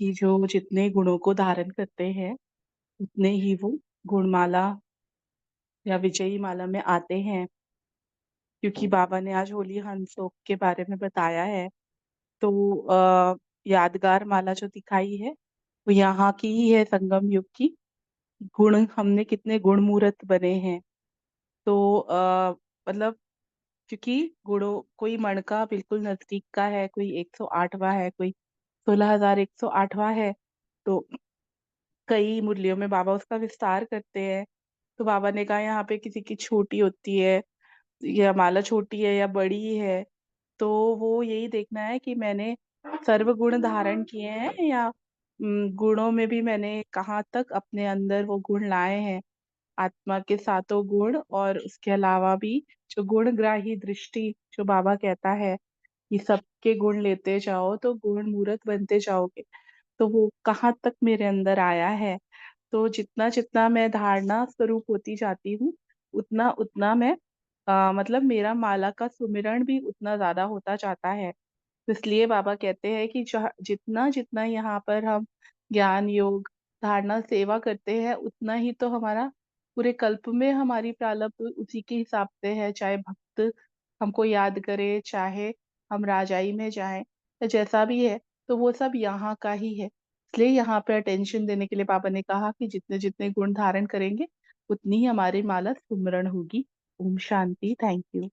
कि जो जितने गुणों को धारण करते हैं उतने ही वो गुणमाला या विजयी माला में आते हैं। क्योंकि बाबा ने आज होली हंसों के बारे में बताया है, तो यादगार माला जो दिखाई है वो यहाँ की ही है, संगम युग की। गुण, हमने कितने गुण मूर्त बने हैं। तो मतलब क्योंकि गुणों, कोई मणका बिल्कुल नजदीक का है, कोई 108वां है, कोई 16,108वां है। तो कई मुरलियों में बाबा उसका विस्तार करते हैं। तो बाबा ने कहा यहाँ पे किसी की छोटी होती है, या माला छोटी है या बड़ी है, तो वो यही देखना है कि मैंने सर्व गुण धारण किए हैं, या गुणों में भी मैंने कहाँ तक अपने अंदर वो गुण लाए हैं। आत्मा के सातों गुण, और उसके अलावा भी जो गुणग्राही दृष्टि जो बाबा कहता है कि सबके गुण लेते जाओ तो गुण मूर्त बनते जाओगे, तो वो कहाँ तक मेरे अंदर आया है। तो जितना जितना मैं धारणा स्वरूप होती जाती हूँ, उतना उतना मैं मतलब मेरा माला का सुमिरण भी उतना ज्यादा होता जाता है। तो इसलिए बाबा कहते हैं कि जितना जितना यहाँ पर हम ज्ञान योग धारणा सेवा करते हैं, उतना ही तो हमारा पूरे कल्प में हमारी प्रारब्ध उसी के हिसाब से है। चाहे भक्त हमको याद करे, चाहे हम राजाई में जाएं, तो जैसा भी है, तो वो सब यहाँ का ही है। इसलिए यहाँ पे अटेंशन देने के लिए बाबा ने कहा कि जितने जितने गुण धारण करेंगे, उतनी ही हमारी माला सुमरण होगी। ओम शांति। Thank you.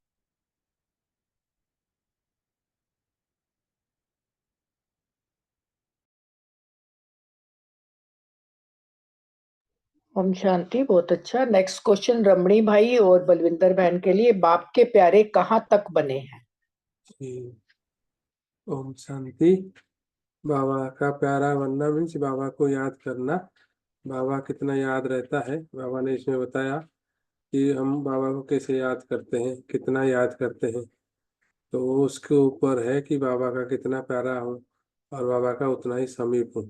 ओम शांति, बहुत अच्छा। नेक्स्ट क्वेश्चन रमणी भाई और बलविंदर बहन के लिए, बाप के प्यारे कहाँ तक बने हैं? जी, ओम शांति। बाबा का प्यारा बनना मीन्स बाबा को याद करना। बाबा कितना याद रहता है, बाबा ने इसमें बताया कि हम बाबा को कैसे याद करते हैं, कितना याद करते हैं। तो वो उसके ऊपर है कि बाबा का कितना प्यारा हूँ और बाबा का उतना ही समीप हूँ।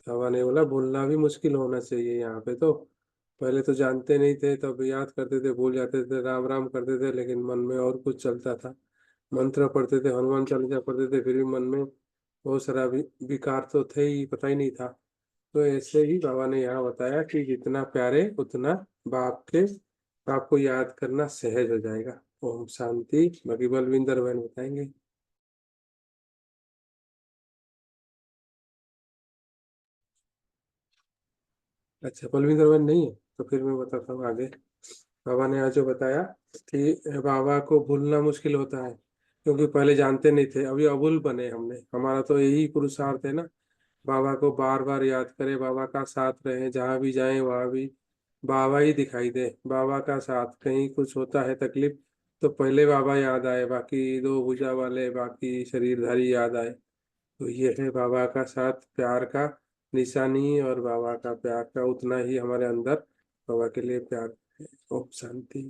बाबा ने बोला भूलना भी मुश्किल होना चाहिए यहाँ पे। तो पहले तो जानते नहीं थे, तब याद करते थे, भूल जाते थे, राम राम करते थे, लेकिन मन में और कुछ चलता था। मंत्र पढ़ते थे, हनुमान चालीसा पढ़ते थे, फिर भी मन में बहुत सारा विकार तो थे ही, पता ही नहीं था। तो ऐसे ही बाबा ने यहाँ बताया कि जितना प्यारे उतना बाप को याद करना सहज हो जाएगा। ओम शांति। बाकी बलविंदर बहन बताएंगे। अच्छा, बलविंदर बहन नहीं है तो फिर मैं बताता हूँ आगे। बाबा ने आज जो बताया कि बाबा को भूलना मुश्किल होता है, क्योंकि पहले जानते नहीं थे, अभी अबुल बने हमने। हमारा तो यही पुरुषार्थ है ना, बाबा को बार बार याद करें, बाबा का साथ रहे, जहाँ भी जाएं वहाँ भी बाबा ही दिखाई दे, बाबा का साथ। कहीं कुछ होता है तकलीफ तो पहले बाबा याद आए, बाकी दो भुजा वाले बाकी शरीरधारी याद आए। तो ये है बाबा का साथ, प्यार का निशानी, और बाबा का प्यार का उतना ही हमारे अंदर बाबा के लिए प्यार है। ओम शांति।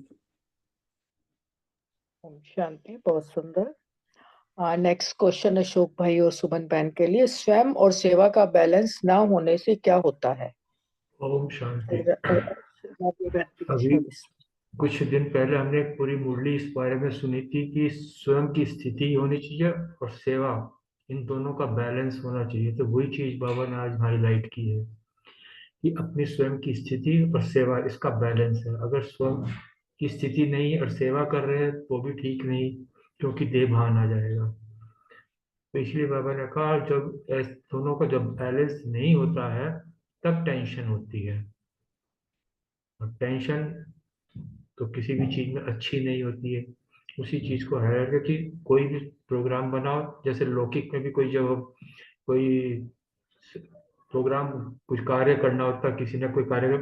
ओम शांति, बहुत सुंदर। नेक्स्ट क्वेश्चन अशोक भाई और सुमन बहन के लिए, स्वयं और सेवा का बैलेंस ना होने से क्या होता है? ओम शांति। राधे बहन, please अभी share this. कुछ दिन पहले हमने एक पूरी मुरली इस बारे में सुनी थी कि स्वयं की स्थिति होनी चाहिए और सेवा, इन दोनों का बैलेंस होना चाहिए। तो वही चीज बाबा ने आज हाईलाइट की है कि अपनी स्वयं की स्थिति और सेवा, इसका बैलेंस है। अगर स्वयं की स्थिति नहीं है और सेवा कर रहे हैं तो भी ठीक नहीं, क्योंकि देह भान आ जाएगा। तो इसलिए बाबा ने कहा जब दोनों का जब बैलेंस नहीं होता है तब टेंशन होती है, और टेंशन तो किसी भी चीज में अच्छी नहीं होती है। उसी चीज को है कि कोई भी प्रोग्राम बनाओ, जैसे लौकिक में भी कोई जब कोई प्रोग्राम, कुछ कार्य करना होता है, किसी ने कोई कार्य,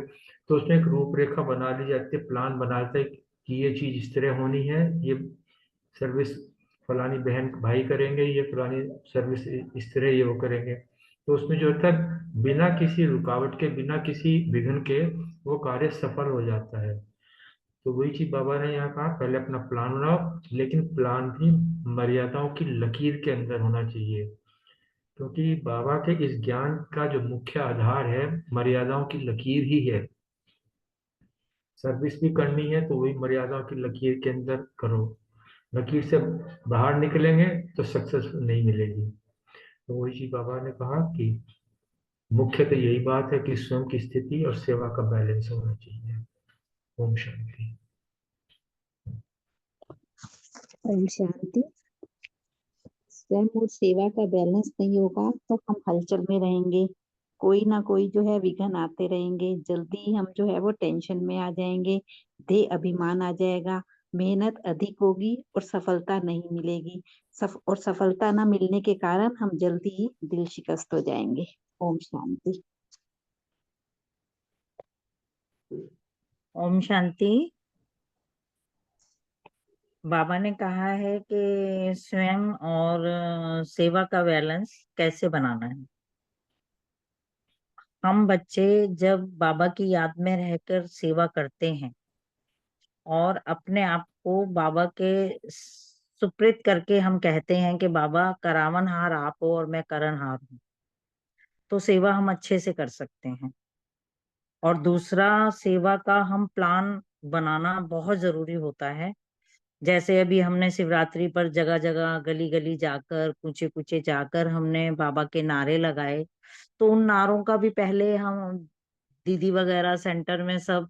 तो उसमें एक रूपरेखा बना ली जाती है, प्लान बनाते हैं कि ये चीज इस तरह होनी है, ये सर्विस फलानी बहन भाई करेंगे, ये फलानी सर्विस इस तरह ये वो करेंगे। तो उसमें जो होता है बिना किसी रुकावट के, बिना किसी विघ्न के वो कार्य सफल हो जाता है। तो वही चीज बाबा ने यहाँ कहा, पहले अपना प्लान बनाओ, लेकिन प्लान भी मर्यादाओं की लकीर के अंदर होना चाहिए, क्योंकि बाबा के इस ज्ञान का जो मुख्य आधार है मर्यादाओं की लकीर ही है। सर्विस भी करनी है तो वही मर्यादाओं की लकीर के अंदर करो, लकीर से बाहर निकलेंगे तो सक्सेस नहीं मिलेगी। तो वही चीज बाबा ने कहा कि मुख्य तो यही बात है कि स्वयं की स्थिति और सेवा का बैलेंस होना चाहिए। ओम शांति। ओम शांति। स्वयं और सेवा का बैलेंस नहीं होगा तो हम हलचल में रहेंगे, कोई ना कोई जो है विघ्न आते रहेंगे, जल्दी ही हम जो है वो टेंशन में आ जाएंगे, देह अभिमान आ जाएगा, मेहनत अधिक होगी और सफलता नहीं मिलेगी। और सफलता न मिलने के कारण हम जल्दी ही दिल शिकस्त हो जाएंगे। ओम शांति। ओम शांति। बाबा ने कहा है कि स्वयं और सेवा का बैलेंस कैसे बनाना है। हम बच्चे जब बाबा की याद में रहकर सेवा करते हैं और अपने आप को बाबा के सुप्रीत करके हम कहते हैं कि बाबा करावनहार आप हो और मैं करणहार हूँ, तो सेवा हम अच्छे से कर सकते हैं। और दूसरा, सेवा का हम प्लान बनाना बहुत जरूरी होता है। जैसे अभी हमने शिवरात्रि पर जगह जगह गली गली जाकर कूचे कूचे जाकर हमने बाबा के नारे लगाए, तो उन नारों का भी पहले हम दीदी वगैरह सेंटर में सब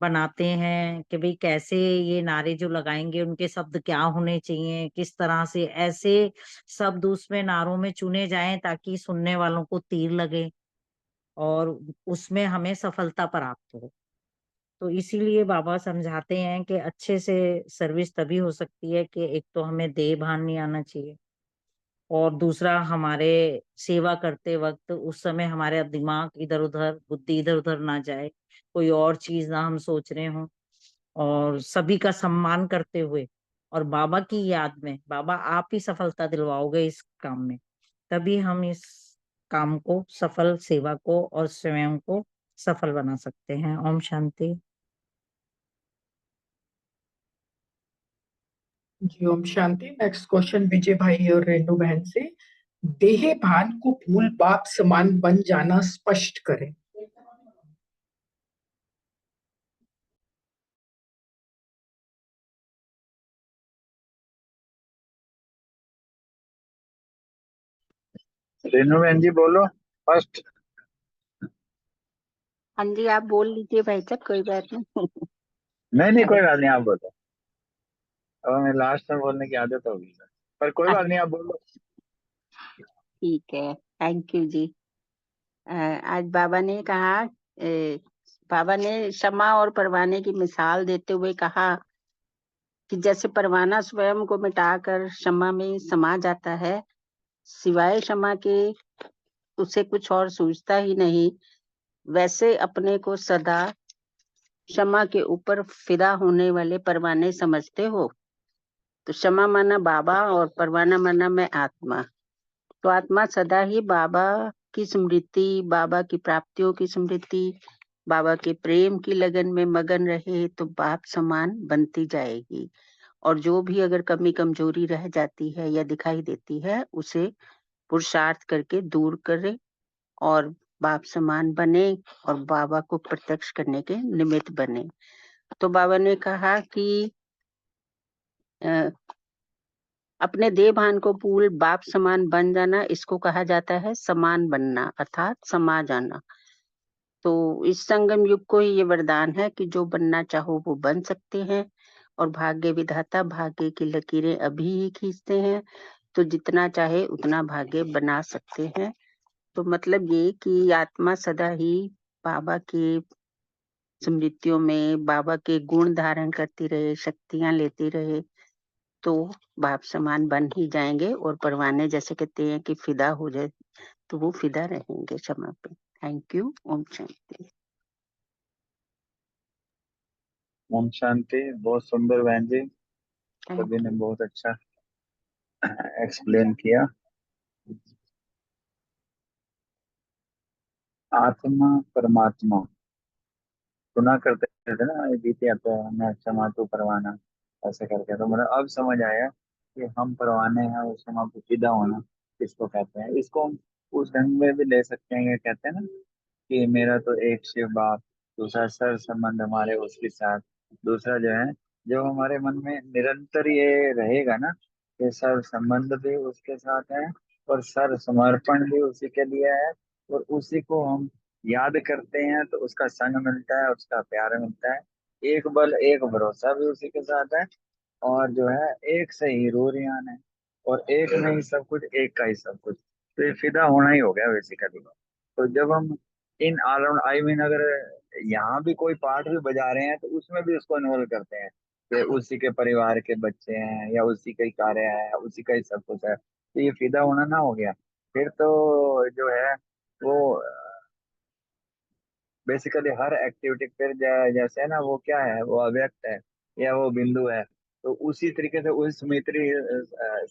बनाते हैं कि भाई कैसे ये नारे जो लगाएंगे उनके शब्द क्या होने चाहिए, किस तरह से ऐसे शब्द उसमें नारों में चुने जाएं ताकि सुनने वालों को तीर लगे और उसमें हमें सफलता प्राप्त हो। तो इसीलिए बाबा समझाते हैं कि अच्छे से सर्विस तभी हो सकती है कि एक तो हमें देह भान नहीं आना चाहिए, और दूसरा हमारे सेवा करते वक्त उस समय हमारे दिमाग इधर उधर, बुद्धि इधर उधर ना जाए, कोई और चीज ना हम सोच रहे हों, और सभी का सम्मान करते हुए और बाबा की याद में, बाबा आप ही सफलता दिलवाओगे इस काम में, तभी हम इस काम को सफल, सेवा को और स्वयं को सफल बना सकते हैं। ओम शांति। जी ओम शांति। नेक्स्ट क्वेश्चन विजय भाई और रेणु बहन से, देह भान को भूल बाप समान बन जाना स्पष्ट करें। रेनू बहन जी बोलो फर्स्ट। हाँ जी, आप बोल लीजिए भाई साहब, कोई बात नहीं। नहीं कोई बात नहीं, आप बोलो। अब हमें लास्ट में बोलने की आदत होगी सर, पर कोई बात नहीं, आप बोलो। ठीक है, थैंक यू जी। आज बाबा ने कहा, बाबा ने क्षमा और परवाने की मिसाल देते हुए कहा कि जैसे परवाना स्वयं को मिटाकर क्षमा में समा जाता है, सिवाय क्षमा के उसे कुछ और सूझता ही नहीं, वैसे अपने को सदा क्षमा के ऊपर फिदा होने वाले परवाने समझते हो। तो क्षमा माना बाबा और परवाना माना मैं आत्मा। तो आत्मा सदा ही बाबा की स्मृति, बाबा की प्राप्तियों की स्मृति, बाबा के प्रेम की लगन में मगन रहे तो बाप समान बनती जाएगी। और जो भी अगर कमी कमजोरी रह जाती है या दिखाई देती है, उसे पुरुषार्थ करके दूर करे और बाप समान बने और बाबा को प्रत्यक्ष करने के निमित्त बने। तो बाबा ने कहा कि अपने देह भान को भूल बाप समान बन जाना, इसको कहा जाता है समान बनना, अर्थात समा जाना। तो इस संगम युग को ही ये वरदान है कि जो बनना चाहो वो बन सकते हैं, और भाग्य विधाता भाग्य की लकीरें अभी ही खींचते हैं, तो जितना चाहे उतना भाग्य बना सकते हैं। तो मतलब ये कि आत्मा सदा ही बाबा के स्मृतियों में बाबा के गुण धारण करती रहे, शक्तियां लेती रहे, तो बाप समान बन ही जाएंगे। और परवाने जैसे कहते हैं कि फिदा हो जाए, तो वो फिदा रहेंगे क्षमा पे। Thank you. ओम शांति। ओम शांति। बहुत सुंदर बहन जी, सभी ने बहुत अच्छा एक्सप्लेन किया। आत्मा परमात्मा सुना करते थे ना, ये गीते आते हैं, मैं क्षमा तू परवाना, ऐसे करके। तो मतलब अब समझ आया कि हम परवाने हैं और क्षमा को फिदा होना किसको कहते हैं। इसको हम उस ढंग में भी ले सकते हैं, ये कहते हैं ना कि मेरा तो एक शिव बाप, दूसरा सर संबंध हमारे उसके साथ। दूसरा जो है, जो हमारे मन में निरंतर ये रहेगा ना कि सर संबंध भी उसके साथ है और सर समर्पण भी उसी के लिए है, और उसी को हम याद करते हैं तो उसका संग मिलता है, उसका प्यार मिलता है। एक बल एक भरोसा भी उसी के साथ है, और जो है एक से ही रूरियान है, और एक में ही सब कुछ, एक का ही सब कुछ। तो ये फिदा होना ही हो गया बेसिकली। तो जब हम इन अराउंड, आई मीन, अगर यहाँ भी कोई पार्ट भी बजा रहे हैं तो उसमें भी उसको इन्वॉल्व करते हैं कि उसी के परिवार के बच्चे हैं या उसी का ही कार्य है, उसी का ही सब कुछ है। तो ये फिदा होना ना हो गया, फिर तो जो है वो बेसिकली हर एक्टिविटी फिर जैसे है ना, वो क्या है, वो अव्यक्त है या वो बिंदु है। तो उसी तरीके से उस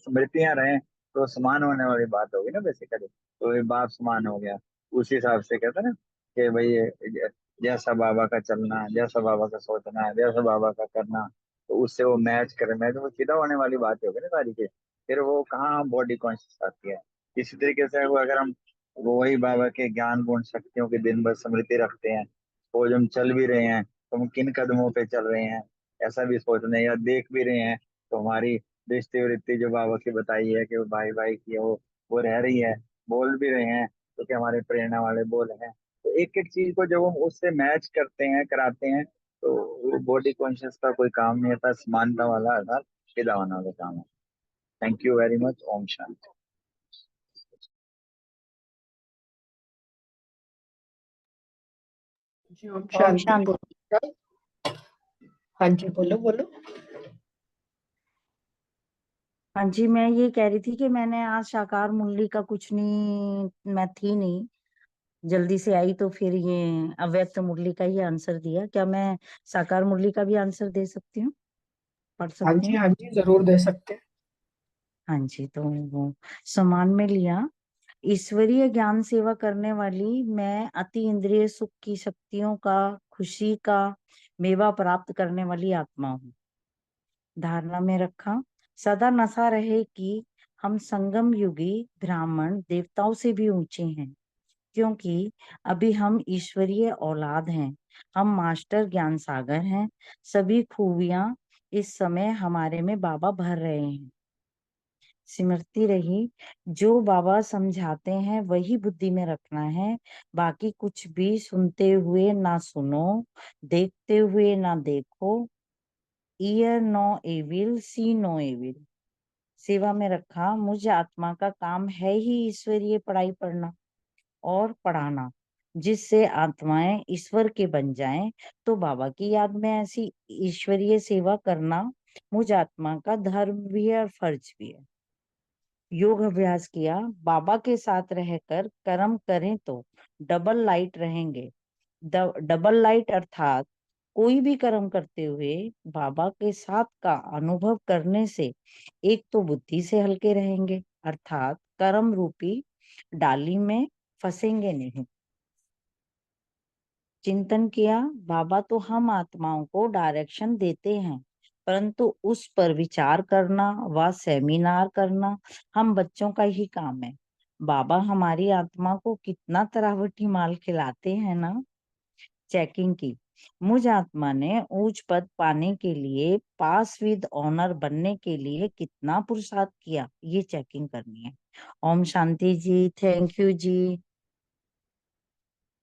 स्मृतियां रहें तो समान होने वाली बात होगी ना बेसिकली। तो ये बाप समान हो गया। उस हिसाब से कहते हैं ना कि भाई जैसा बाबा का चलना, जैसा बाबा का सोचना, जैसा बाबा का करना, तो उससे वो मैच करे, मैच वो सीधा होने वाली बात होगी ना सारी की। फिर वो कहाँ बॉडी कॉन्शियस आती है। इसी तरीके से वो अगर हम वो वही बाबा के ज्ञान गुण शक्तियों की दिन भर स्मृति रखते हैं, वो जब हम चल भी रहे हैं तो हम किन कदमों पे चल रहे हैं ऐसा भी सोचने, या देख भी रहे हैं तो हमारी दृष्टि वृत्ति जो बाबा की बताई है कि वो भाई भाई की है, वो रह रही है। बोल भी रहे हैं तो क्या हमारे प्रेरणा वाले बोल हैं। तो एक एक चीज को जब हम उससे मैच करते हैं, कराते हैं, तो वो बॉडी कॉन्शियस का कोई काम नहीं होता, समानता वाला अर्थात फिदा होना वाला काम है। Thank you very much. ओम शांति। जी ओम ओम शांति। शांति। हाँ जी बोलो बोलो। हाँ जी, मैं ये कह रही थी कि मैंने आज साकार मुरली का कुछ नहीं, मैं थी नहीं, जल्दी से आई तो फिर ये अव्यक्त मुरली का ही आंसर दिया। क्या मैं साकार मुरली का भी आंसर दे सकती हूँ, पढ़ हाँ सकती जी, हूँ? हाँ जी, जरूर दे सकते हैं। हाँ जी, तो वो सम्मान में लिया, ईश्वरीय ज्ञान सेवा करने वाली मैं अति इंद्रिय सुख की शक्तियों का, खुशी का मेवा प्राप्त करने वाली आत्मा हूँ। धारणा में रखा, सदा नशा रहे कि हम संगम युगी ब्राह्मण देवताओं से भी ऊंचे हैं, क्योंकि अभी हम ईश्वरीय औलाद हैं। हम मास्टर ज्ञान सागर हैं। सभी खूबियां इस समय हमारे में बाबा भर रहे हैं। सिमरती रही, जो बाबा समझाते हैं वही बुद्धि में रखना है। बाकी कुछ भी सुनते हुए ना सुनो, देखते हुए ना देखो। ईयर नो एविल, सी नो एविल। सेवा में रखा, मुझ आत्मा का काम है ही ईश्वरीय पढ़ाई पढ़ना और पढ़ाना, जिससे आत्माएं ईश्वर के बन जाएं। तो बाबा की याद में ऐसी ईश्वरीय सेवा करना मुझ आत्मा का धर्म भी है और फर्ज भी है। योग अभ्यास किया, बाबा के साथ रहकर कर्म करें तो डबल लाइट रहेंगे। डबल लाइट अर्थात कोई भी कर्म करते हुए बाबा के साथ का अनुभव करने से एक तो बुद्धि से हल्के रहेंगे, अर्थात कर्म रूपी डाली में फंसेंगे नहीं। चिंतन किया, बाबा तो हम आत्माओं को डायरेक्शन देते हैं, परंतु उस पर विचार करना व सेमिनार करना हम बच्चों का ही काम है। बाबा हमारी आत्मा को कितना तरावटी माल खिलाते हैं ना। चेकिंग की, मुझ आत्मा ने ऊंच पद पाने के लिए, पास विद ऑनर बनने के लिए कितना पुरुषार्थ किया, ये चेकिंग करनी है। ओम शांति जी, थैंक यू जी।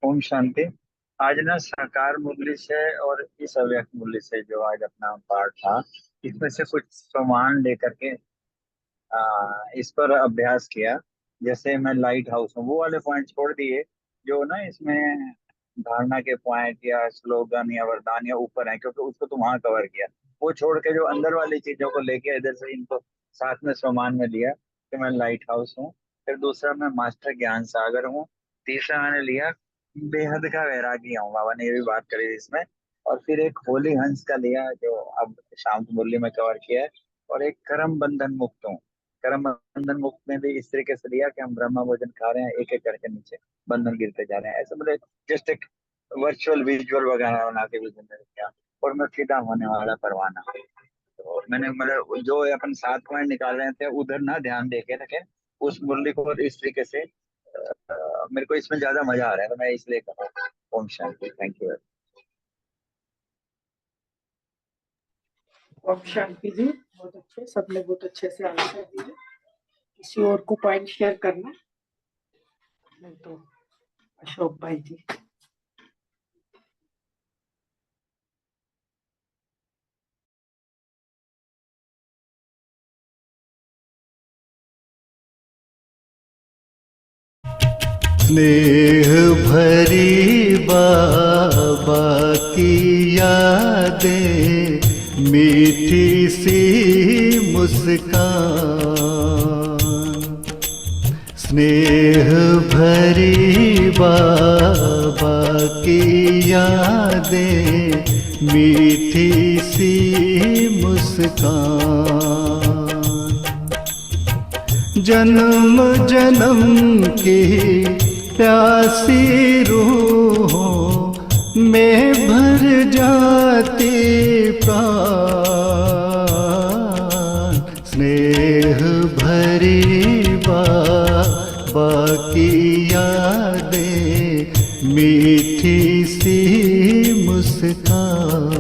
ओम शांति। आज ना साकार मुरली से और इस अव्यक्त मुरली से जो आज अपना पाठ था, इसमें से कुछ सामान लेकर के इस पर अभ्यास किया। जैसे मैं लाइट हाउस हूँ, वो वाले पॉइंट छोड़ दिए जो ना इसमें धारणा के पॉइंट या स्लोगन या वरदान या ऊपर है, क्योंकि उसको तो वहां कवर किया। वो छोड़ के जो अंदर वाली चीजों को लेके इधर से इनको साथ में सामान में लिया कि मैं लाइट हाउस हूँ। फिर दूसरा, मैं मास्टर ज्ञान सागर हूँ। तीसरा मैंने लिया बेहद का वैरागी हूँ, बाबा ने ये भी बात करी इसमें। और फिर एक होली हंस का लिया जो अब शांत मुरली में कवर किया है। और एक कर्म बंधन मुक्त हूँ। कर्म बंधन मुक्त में भी इस तरीके से लिया कि हम ब्रह्मा भोजन खा रहे हैं, एक एक करके नीचे बंधन गिरते जा रहे हैं। ऐसे मतलब जस्ट एक वर्चुअल विजुअल वगैरह बना के भी जिंदगी किया। और मैं फिदा होने वाला परवाना। तो मैंने मतलब जो अपन 7 पॉइंट निकाल रहे थे उधर ना ध्यान दे के रखे, उस मुरली को इस तरीके से मेरे को इसमें ज्यादा मजा आ रहा है, तो मैं इसलिए कर रहा हूँ। ओम शांति। Thank you. ओम शांति जी, बहुत अच्छे, सबने बहुत अच्छे से आंसर दिए। किसी और को पॉइंट शेयर करना? नहीं तो अशोक भाई जी। स्नेह भरी बाबा की यादें, मीठी सी मुस्कान। स्नेह भरी बाबा की यादें, मीठी सी मुस्कान। जन्म जन्म की प्यासी रूहों में भर जाती प्राण। स्नेह भरी बाबा की यादें, मीठी सी मुस्कान।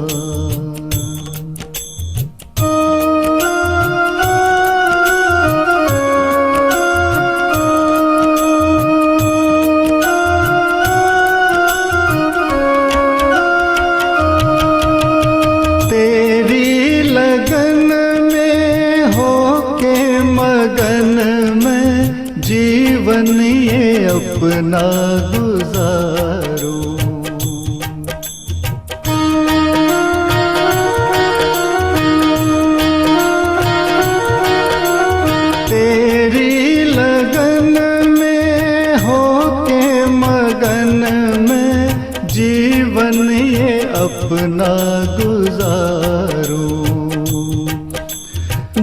जीवन ये अपना गुजारो। तेरी लगन में होके मगन अपना गुजारूं।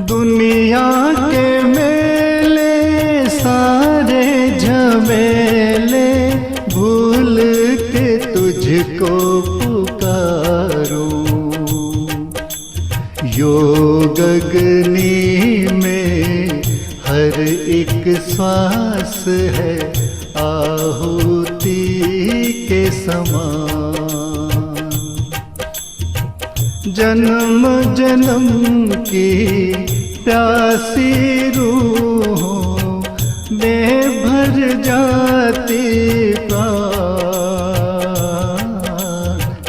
दुनिया के मेले सारे झमेले भूल के तुझको पुकारूं। योग अग्नि में हर एक श्वास है आहुति के समान। जन्म जन्म की प्यासी रूहों में भर जाती प्राण।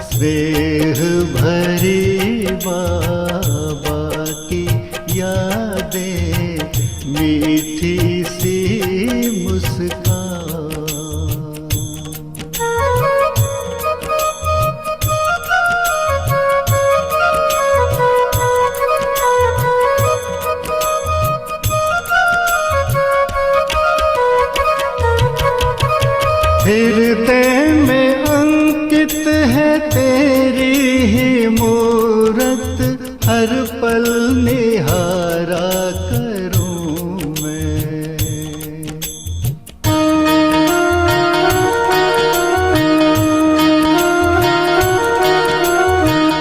स्नेह भरी बाबा की यादें मीठी सी मुस्कान। हृदय में अंकित है तेरी ही मूरत, हर पल निहारा करूं मैं।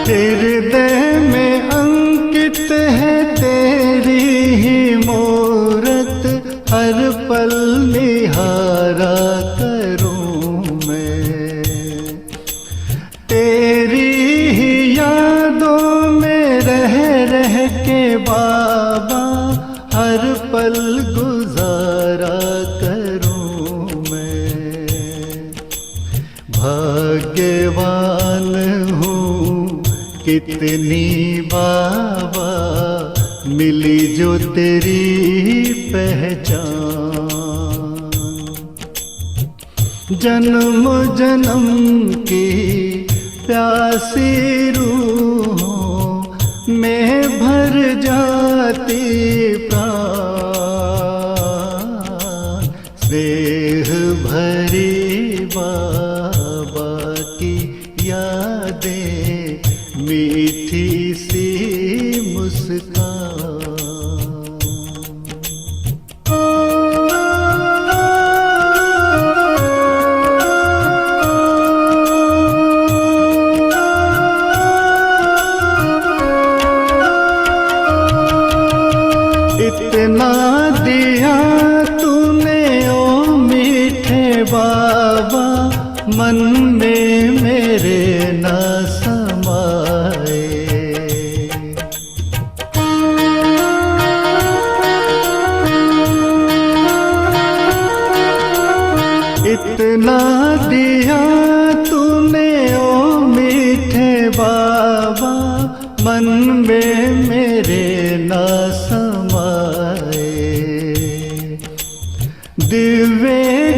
हृदय में अंकित है तेरी ही मूरत, हर पल निहारा करूं मैं। तेरी ही यादों में रह रह के बाबा हर पल गुजारा करूं मैं। भाग्यवान हूँ कितनी बाबा मिली जो तेरी पहचान। जन्म जन्म की प्यासी रूहों में भर जाती प्राण। स्नेह भरी बाबा की यादें मीठी सी मुस्कान। इतना दिया तूने ओ मीठे बाबा, मन में मेरे ना समाए। इतना दिया तूने ओ मीठे बाबा, मन में मेरे ना समाए। दिव्य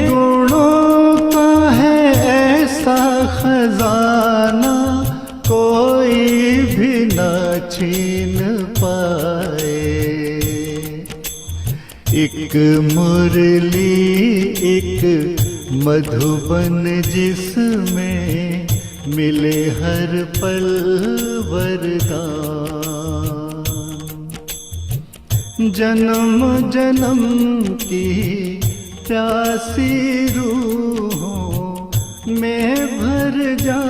गुणों का है ऐसा खजाना, कोई भी ना छीन पाए। एक मुरली एक मधुबन जिसमें मिले हर पल वरदान। जन्म जन्म की प्यासी रूहों में भर जा